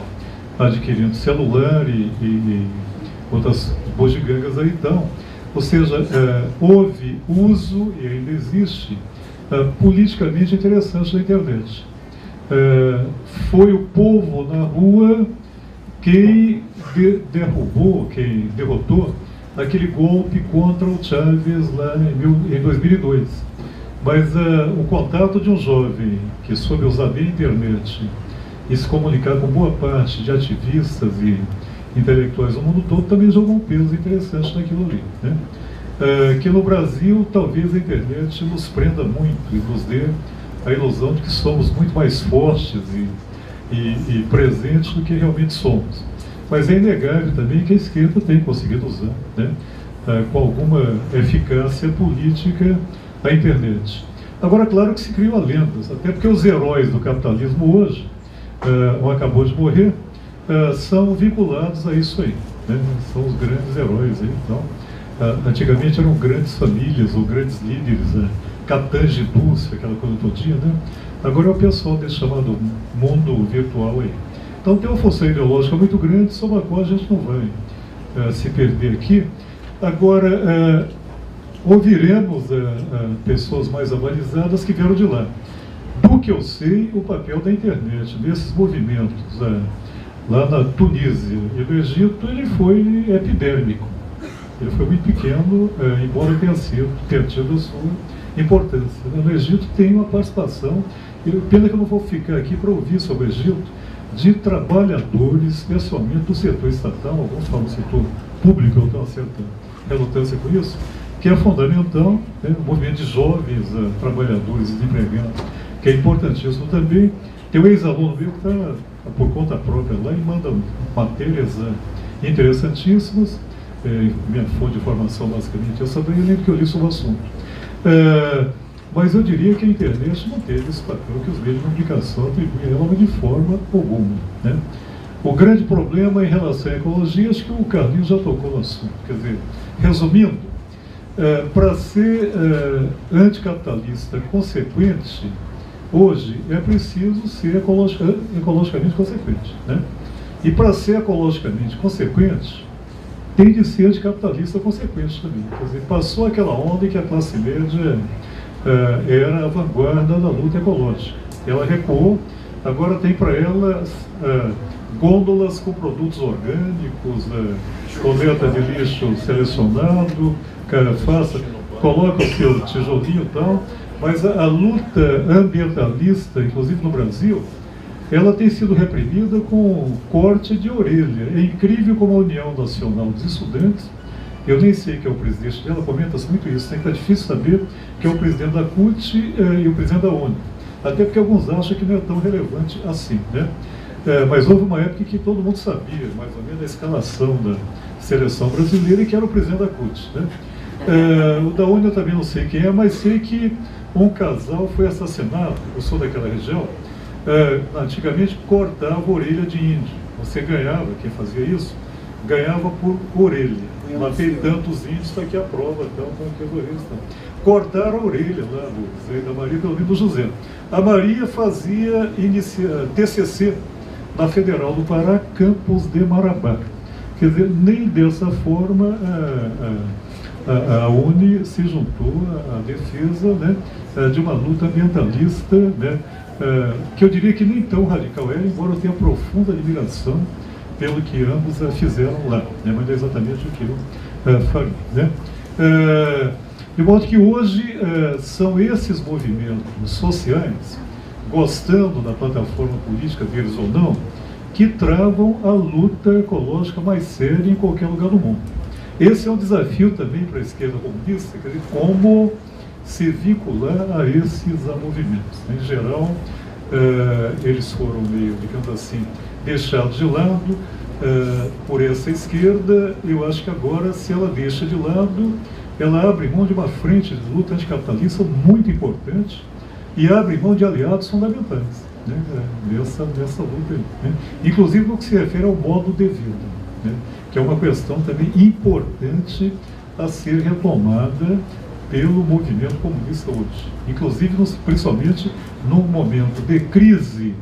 C: adquirindo celular e outras bugigangas aí, então. Ou seja, houve uso, e ainda existe, politicamente interessante da internet. Foi o povo na rua quem derrubou, quem derrotou aquele golpe contra o Chávez lá em 2002. Mas o contato de um jovem que soube usar bem a internet e se comunicar com boa parte de ativistas e intelectuais do mundo todo também jogam um peso interessante naquilo ali, né? Que no Brasil talvez a internet nos prenda muito e nos dê a ilusão de que somos muito mais fortes e presentes do que realmente somos. Mas é inegável também que a esquerda tem conseguido usar, né, com alguma eficácia política a internet. Agora, claro que se criam lendas, até porque os heróis do capitalismo hoje, um acabou de morrer, são vinculados a isso aí, né? São os grandes heróis aí. Então, antigamente eram grandes famílias ou grandes líderes, capitães de indústria, aquela coisa todinha, né? Agora é o pessoal desse chamado mundo virtual aí. Então tem uma função ideológica muito grande sobre a qual a gente não vai se perder aqui. Agora, ouviremos pessoas mais avalizadas que vieram de lá. Do que eu sei, o papel da internet nesses movimentos lá na Tunísia e no Egito, ele foi epidérmico. Ele foi muito pequeno, embora tenha tido a sua importância. No Egito tem uma participação, pena que eu não vou ficar aqui para ouvir sobre o Egito, de trabalhadores, especialmente do setor estatal, alguns falam do setor público, eu tenho uma certa relutância com isso, que é fundamental, né, o movimento de jovens trabalhadores e desempregados, que é importantíssimo também. Tem um ex-aluno meu que está por conta própria lá e manda matérias interessantíssimas, minha fonte de formação basicamente essa daí, eu lembro que eu li sobre o assunto. Mas eu diria que a internet não teve esse papel que os meios de comunicação atribuem a ela de forma alguma, né? O grande problema em relação à ecologia, acho que o Carlinhos já tocou no assunto. Quer dizer, resumindo, para ser anticapitalista consequente, hoje é preciso ser ecologicamente consequente, né? E para ser ecologicamente consequente, tem de ser anticapitalista consequente também. Quer dizer, passou aquela onda em que a classe média era a vanguarda da luta ecológica. Ela recuou, agora tem para ela gôndolas com produtos orgânicos, coleta de lixo selecionado, coloca o seu tijolinho e tal, mas a luta ambientalista, inclusive no Brasil, ela tem sido reprimida com corte de orelha. É incrível como a União Nacional dos Estudantes, eu nem sei quem é o presidente dela, comenta-se muito isso, né? Está difícil saber quem é o presidente da CUT e o presidente da ONU. Até porque alguns acham que não é tão relevante assim, né? Mas houve uma época em que todo mundo sabia, mais ou menos, a escalação da seleção brasileira e que era o presidente da CUT, né? O da ONU eu também não sei quem é, mas sei que um casal foi assassinado, eu sou daquela região, antigamente cortava a orelha de índio. Você ganhava, quem fazia isso, ganhava por orelha. Matei tantos índios, está aqui a prova, então, como que as orelhas estão. Cortaram a orelha lá do Zé da Maria pelo menos do José. A Maria fazia TCC na Federal do Pará, Campos de Marabá. Quer dizer, nem dessa forma a UNE se juntou à defesa, né, de uma luta ambientalista, né, que eu diria que nem tão radical era, embora eu tenha profunda admiração pelo que ambos fizeram lá, né, mas é exatamente o que eu falei, né. De modo que hoje são esses movimentos sociais, gostando da plataforma política deles ou não, que travam a luta ecológica mais séria em qualquer lugar do mundo. Esse é um desafio também para a esquerda comunista, quer dizer, como se vincular a esses movimentos. Em geral, eles foram meio, digamos assim, deixados de lado por essa esquerda. Eu acho que agora, se ela deixa de lado, ela abre mão de uma frente de luta anticapitalista muito importante e abre mão de aliados fundamentais, né, nessa luta aí, né? Inclusive no que se refere ao modo de vida, né, que é uma questão também importante a ser retomada pelo movimento comunista hoje. Inclusive, principalmente num momento de crise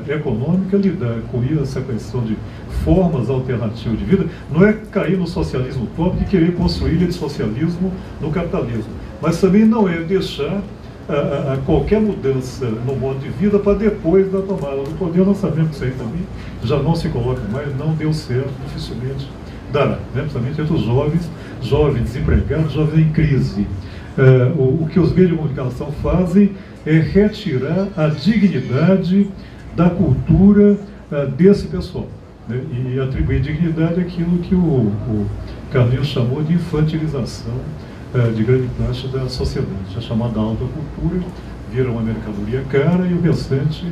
C: econômica, lidar com essa questão de formas alternativas de vida, não é cair no socialismo utópico e querer construir ilha de socialismo no capitalismo, mas também não é deixar qualquer mudança no modo de vida para depois da tomada do poder. Nós sabemos que isso aí também já não se coloca mais, não deu certo, dificilmente dará, né? Principalmente entre os jovens desempregados, jovens em crise. O que os meios de comunicação fazem é retirar a dignidade da cultura desse pessoal, né, e atribuir dignidade àquilo que o Carlinhos chamou de infantilização de grande parte da sociedade. A chamada alta cultura vira uma mercadoria cara e o restante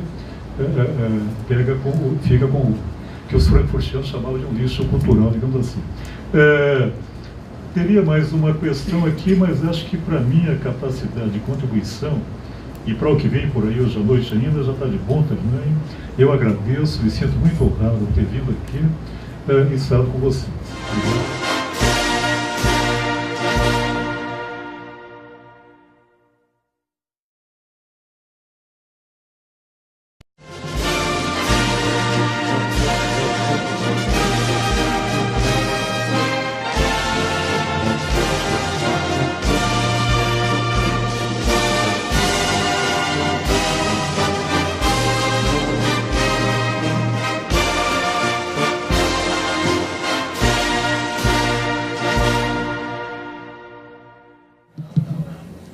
C: fica com o que os frankfurtianos chamavam de um lixo cultural, digamos assim. Teria mais uma questão aqui, mas acho que para minha capacidade de contribuição e para o que vem por aí hoje à noite ainda, já está de bom tamanho. Eu agradeço, me sinto muito honrado de ter vindo aqui e estar com vocês. Obrigado.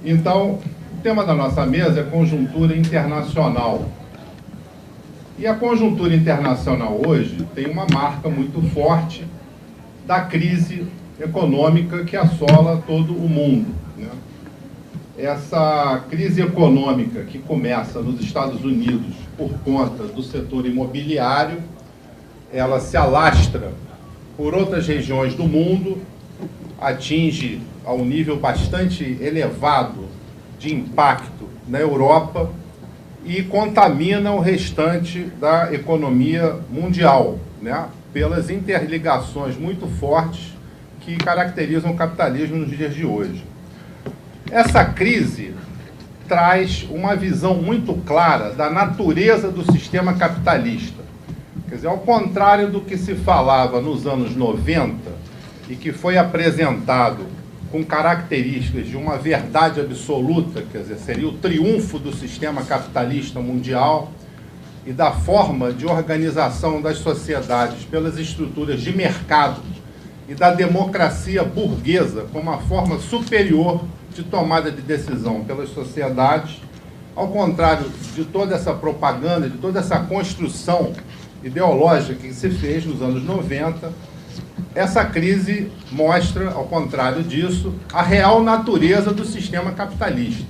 A: Então, o tema da nossa mesa é conjuntura internacional. E a conjuntura internacional hoje tem uma marca muito forte da crise econômica que assola todo o mundo, né? Essa crise econômica que começa nos Estados Unidos por conta do setor imobiliário, ela se alastra por outras regiões do mundo, atinge a um nível bastante elevado de impacto na Europa e contamina o restante da economia mundial, né, pelas interligações muito fortes que caracterizam o capitalismo nos dias de hoje. Essa crise traz uma visão muito clara da natureza do sistema capitalista. Quer dizer, ao contrário do que se falava nos anos 90 e que foi apresentado com características de uma verdade absoluta, quer dizer, seria o triunfo do sistema capitalista mundial e da forma de organização das sociedades pelas estruturas de mercado e da democracia burguesa como uma forma superior de tomada de decisão pelas sociedades, ao contrário de toda essa propaganda, de toda essa construção ideológica que se fez nos anos 90, essa crise mostra, ao contrário disso, a real natureza do sistema capitalista.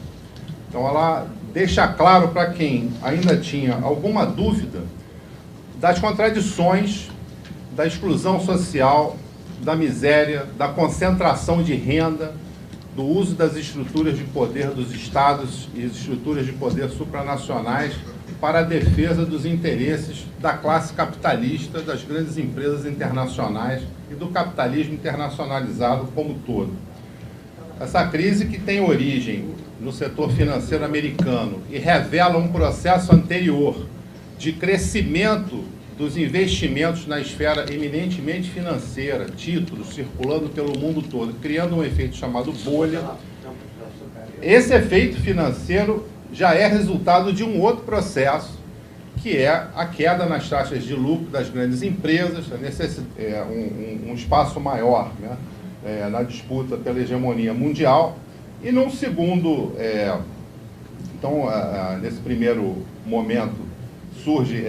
A: Então, ela deixa claro para quem ainda tinha alguma dúvida das contradições, da exclusão social, da miséria, da concentração de renda, do uso das estruturas de poder dos estados e estruturas de poder supranacionais para a defesa dos interesses da classe capitalista, das grandes empresas internacionais e do capitalismo internacionalizado como todo. Essa crise, que tem origem no setor financeiro americano e revela um processo anterior de crescimento dos investimentos na esfera eminentemente financeira, títulos circulando pelo mundo todo, criando um efeito chamado bolha. Esse efeito financeiro já é resultado de um outro processo, que é a queda nas taxas de lucro das grandes empresas, um espaço maior, né, na disputa pela hegemonia mundial. E num segundo, nesse primeiro momento, surge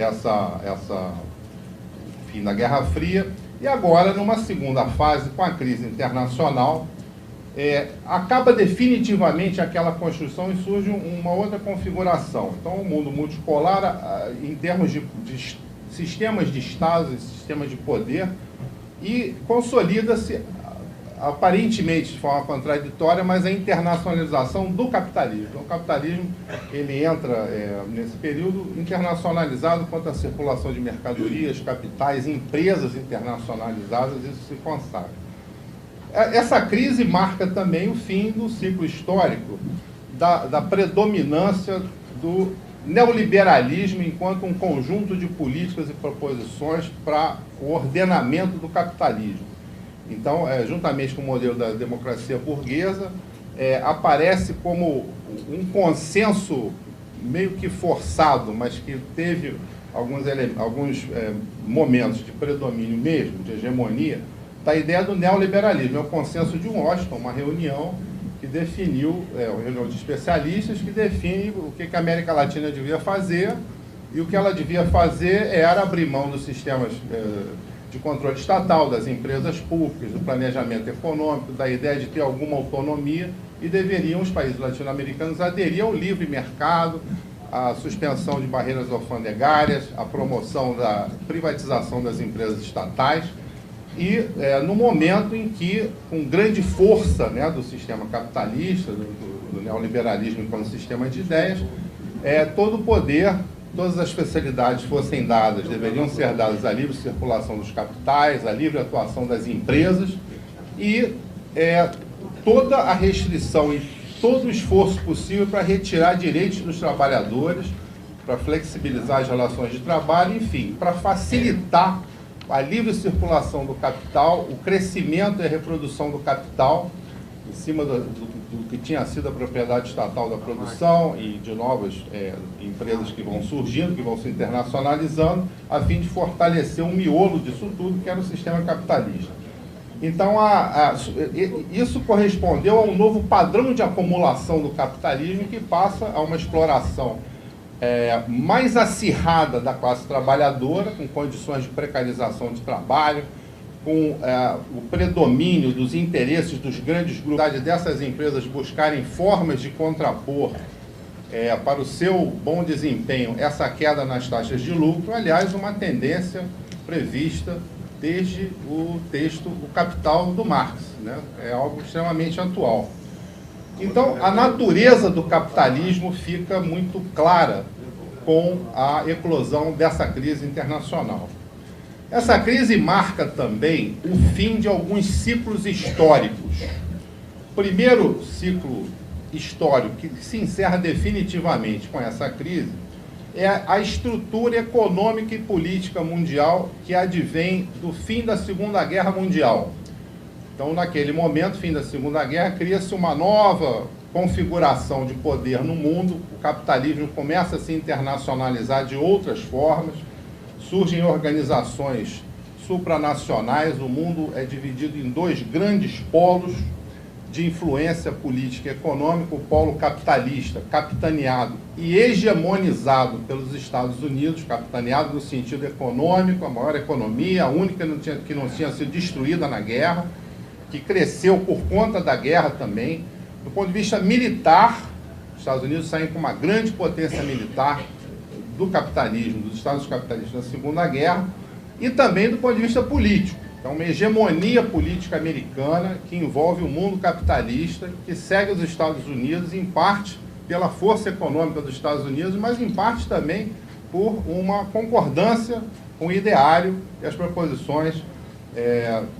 A: fim da Guerra Fria, e agora, numa segunda fase, com a crise internacional, acaba definitivamente aquela construção e surge uma outra configuração. Então, o mundo multipolar, em termos de sistemas de estados e sistemas de poder, e consolida-se, aparentemente de forma contraditória, mas a internacionalização do capitalismo. Então, o capitalismo ele entra nesse período internacionalizado quanto à circulação de mercadorias, capitais, empresas internacionalizadas, isso se consagra. Essa crise marca também o fim do ciclo histórico da predominância do neoliberalismo enquanto um conjunto de políticas e proposições para o ordenamento do capitalismo. Então, juntamente com o modelo da democracia burguesa, aparece como um consenso meio que forçado, mas que teve alguns momentos de predomínio mesmo, de hegemonia, da ideia do neoliberalismo. É o consenso de Washington, uma reunião que definiu, uma reunião de especialistas que define o que a América Latina devia fazer E o que ela devia fazer era abrir mão dos sistemas de controle estatal, das empresas públicas, do planejamento econômico, da ideia de ter alguma autonomia, e deveriam os países latino-americanos aderir ao livre mercado, à suspensão de barreiras alfandegárias, à promoção da privatização das empresas estatais, e no momento em que, com grande força, né, do sistema capitalista, do neoliberalismo enquanto sistema de ideias, todo o poder, todas as facilidades fossem dadas, deveriam ser dadas à livre circulação dos capitais, à livre atuação das empresas, e toda a restrição e todo o esforço possível para retirar direitos dos trabalhadores, para flexibilizar as relações de trabalho, enfim, para facilitar a livre circulação do capital, o crescimento e a reprodução do capital, em cima do que tinha sido a propriedade estatal da produção e de novas empresas que vão surgindo, que vão se internacionalizando, a fim de fortalecer o miolo disso tudo, que era o sistema capitalista. Então, isso correspondeu a um novo padrão de acumulação do capitalismo que passa a uma exploração mais acirrada da classe trabalhadora, com condições de precarização de trabalho, com o predomínio dos interesses dos grandes grupos dessas empresas buscarem formas de contrapor para o seu bom desempenho essa queda nas taxas de lucro, aliás, uma tendência prevista desde o texto O Capital do Marx, né? É algo extremamente atual. Então, a natureza do capitalismo fica muito clara com a eclosão dessa crise internacional. Essa crise marca também o fim de alguns ciclos históricos. O primeiro ciclo histórico que se encerra definitivamente com essa crise é a estrutura econômica e política mundial que advém do fim da Segunda Guerra Mundial. Então, naquele momento, fim da Segunda Guerra, cria-se uma nova configuração de poder no mundo, o capitalismo começa a se internacionalizar de outras formas, surgem organizações supranacionais, o mundo é dividido em dois grandes polos de influência política e econômica, o polo capitalista, capitaneado e hegemonizado pelos Estados Unidos, capitaneado no sentido econômico, a maior economia, a única que não tinha sido destruída na guerra, que cresceu por conta da guerra também. Do ponto de vista militar, os Estados Unidos saem com uma grande potência militar do capitalismo, dos Estados capitalistas na Segunda Guerra, e também do ponto de vista político. Então, uma hegemonia política americana que envolve o mundo capitalista, que segue os Estados Unidos, em parte pela força econômica dos Estados Unidos, mas em parte também por uma concordância com o ideário e as proposições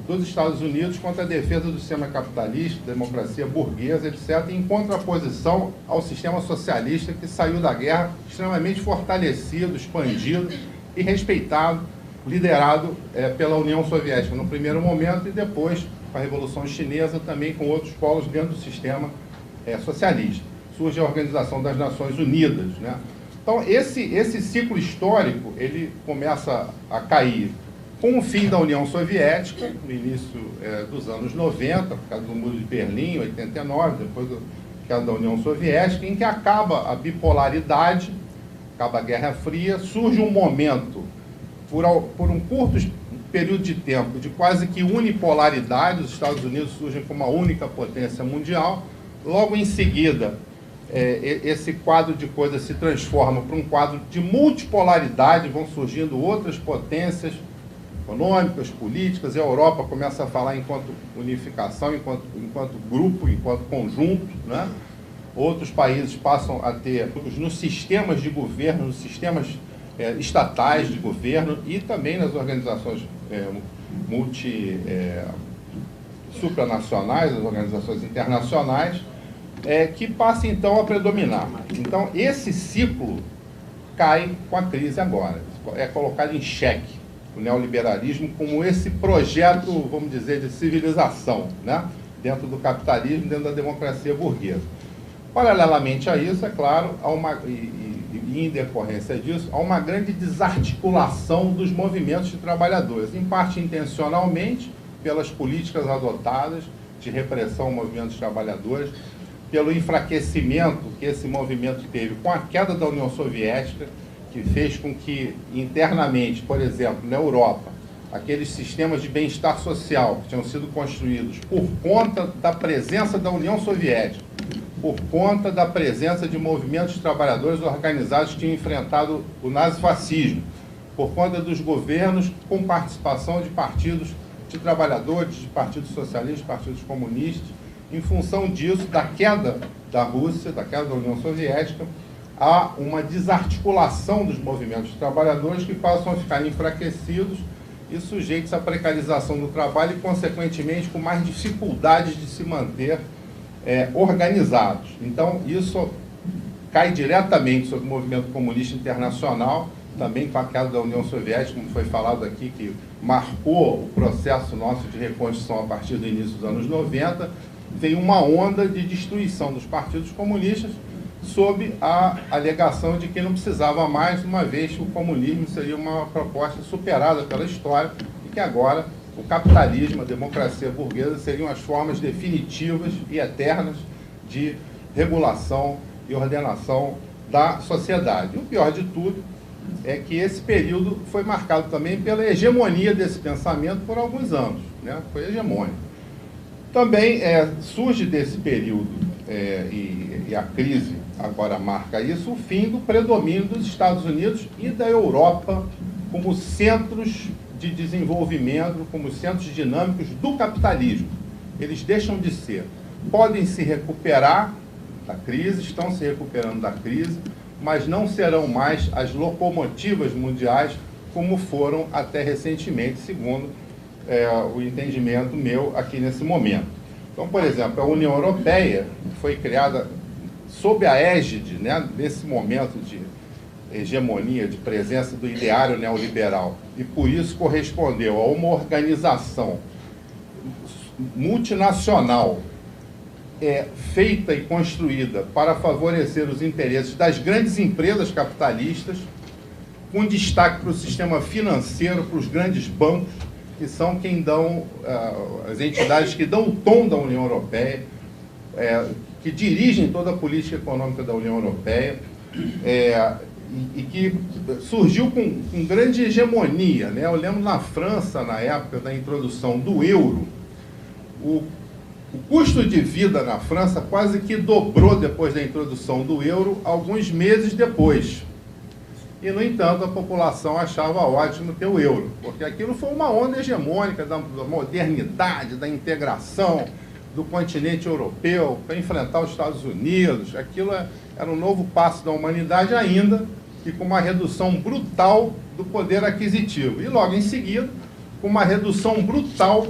A: dos Estados Unidos contra a defesa do sistema capitalista, democracia burguesa, etc., em contraposição ao sistema socialista que saiu da guerra extremamente fortalecido, expandido e respeitado, liderado pela União Soviética no primeiro momento e depois com a Revolução Chinesa, também com outros polos dentro do sistema socialista. Surge a Organização das Nações Unidas, né? Então, esse ciclo histórico, ele começa a cair com o fim da União Soviética, no início dos anos 90, por causa do Muro de Berlim, em 89, depois por causa da União Soviética, em que acaba a bipolaridade, acaba a Guerra Fria, surge um momento, por um curto período de tempo, de quase que unipolaridade, os Estados Unidos surgem como uma única potência mundial, logo em seguida, esse quadro de coisas se transforma para um quadro de multipolaridade, vão surgindo outras potências econômicas, políticas, e a Europa começa a falar enquanto unificação, enquanto grupo, enquanto conjunto, né? Outros países passam a ter, nos sistemas de governo, nos sistemas estatais de governo e também nas organizações supranacionais, as organizações internacionais, que passa então a predominar. Então, esse ciclo cai com a crise agora, é colocado em xeque o neoliberalismo como esse projeto, vamos dizer, de civilização, né? Dentro do capitalismo, dentro da democracia burguesa. Paralelamente a isso, é claro, e em decorrência disso, há uma grande desarticulação dos movimentos de trabalhadores, em parte intencionalmente, pelas políticas adotadas de repressão ao movimento de trabalhadores, pelo enfraquecimento que esse movimento teve com a queda da União Soviética, que fez com que internamente, por exemplo, na Europa, aqueles sistemas de bem-estar social que tinham sido construídos por conta da presença da União Soviética, por conta da presença de movimentos de trabalhadores organizados que tinham enfrentado o nazifascismo, por conta dos governos com participação de partidos de trabalhadores, de partidos socialistas, de partidos comunistas. Em função disso, da queda da Rússia, da queda da União Soviética, há uma desarticulação dos movimentos de trabalhadores que passam a ficar enfraquecidos e sujeitos à precarização do trabalho e, consequentemente, com mais dificuldades de se manter organizados. Então, isso cai diretamente sobre o movimento comunista internacional, também com a queda da União Soviética, como foi falado aqui, que marcou o processo nosso de reconstrução a partir do início dos anos 90, veio uma onda de destruição dos partidos comunistas sob a alegação de que não precisava mais, uma vez que o comunismo seria uma proposta superada pela história e que agora o capitalismo, a democracia burguesa seriam as formas definitivas e eternas de regulação e ordenação da sociedade. O pior de tudo é que esse período foi marcado também pela hegemonia desse pensamento por alguns anos, né? Foi hegemônico. Também surge desse período, e a crise agora marca isso, o fim do predomínio dos Estados Unidos e da Europa como centros de desenvolvimento, como centros dinâmicos do capitalismo. Eles deixam de ser. Podem se recuperar da crise, estão se recuperando da crise, mas não serão mais as locomotivas mundiais como foram até recentemente, segundo o entendimento meu aqui nesse momento. Então, por exemplo, a União Europeia foi criada sob a égide, né, nesse momento de hegemonia, de presença do ideário neoliberal, e por isso correspondeu a uma organização multinacional feita e construída para favorecer os interesses das grandes empresas capitalistas, com destaque para o sistema financeiro, para os grandes bancos, que são quem dão, as entidades que dão o tom da União Europeia, que dirigem toda a política econômica da União Europeia, e que surgiu com grande hegemonia, né? Eu lembro na França, na época da introdução do euro, o custo de vida na França quase que dobrou depois da introdução do euro, alguns meses depois. E, no entanto, a população achava ótimo ter o euro, porque aquilo foi uma onda hegemônica da modernidade, da integração do continente europeu para enfrentar os Estados Unidos. Aquilo era um novo passo da humanidade ainda, e com uma redução brutal do poder aquisitivo. E, logo em seguida, com uma redução brutal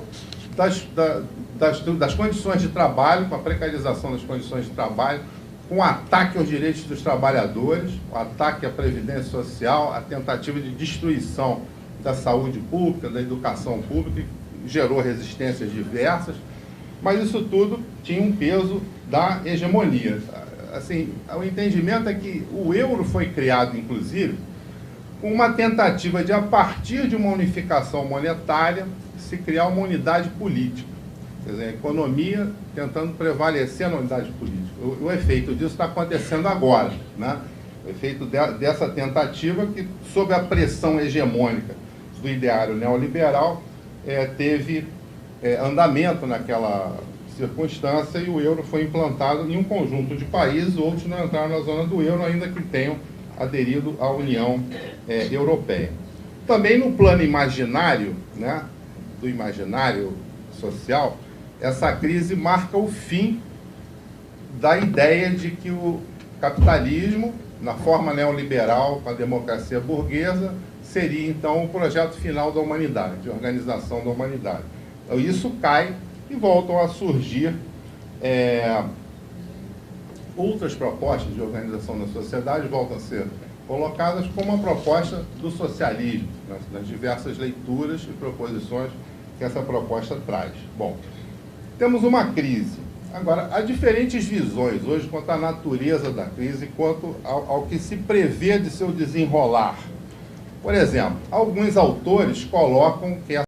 A: das condições de trabalho, com a precarização das condições de trabalho, com o ataque aos direitos dos trabalhadores, o ataque à previdência social, a tentativa de destruição da saúde pública, da educação pública, que gerou resistências diversas, mas isso tudo tinha um peso da hegemonia. Assim, o entendimento é que o euro foi criado, inclusive, com uma tentativa de, a partir de uma unificação monetária, se criar uma unidade política. Quer dizer, a economia tentando prevalecer na unidade política. O efeito disso está acontecendo agora, né? O efeito dessa tentativa que, sob a pressão hegemônica do ideário neoliberal, teve andamento naquela circunstância, e o euro foi implantado em um conjunto de países. Outros não entraram na zona do euro, ainda que tenham aderido à União Europeia. Também no plano imaginário, né, do imaginário social, essa crise marca o fim da ideia de que o capitalismo, na forma neoliberal, com a democracia burguesa, seria então o projeto final da humanidade, de organização da humanidade. Então, isso cai e voltam a surgir outras propostas de organização da sociedade, voltam a ser colocadas como a proposta do socialismo, nas diversas leituras e proposições que essa proposta traz. Bom, temos uma crise. Agora, há diferentes visões hoje quanto à natureza da crise, quanto ao que se prevê de seu desenrolar. Por exemplo, alguns autores colocam que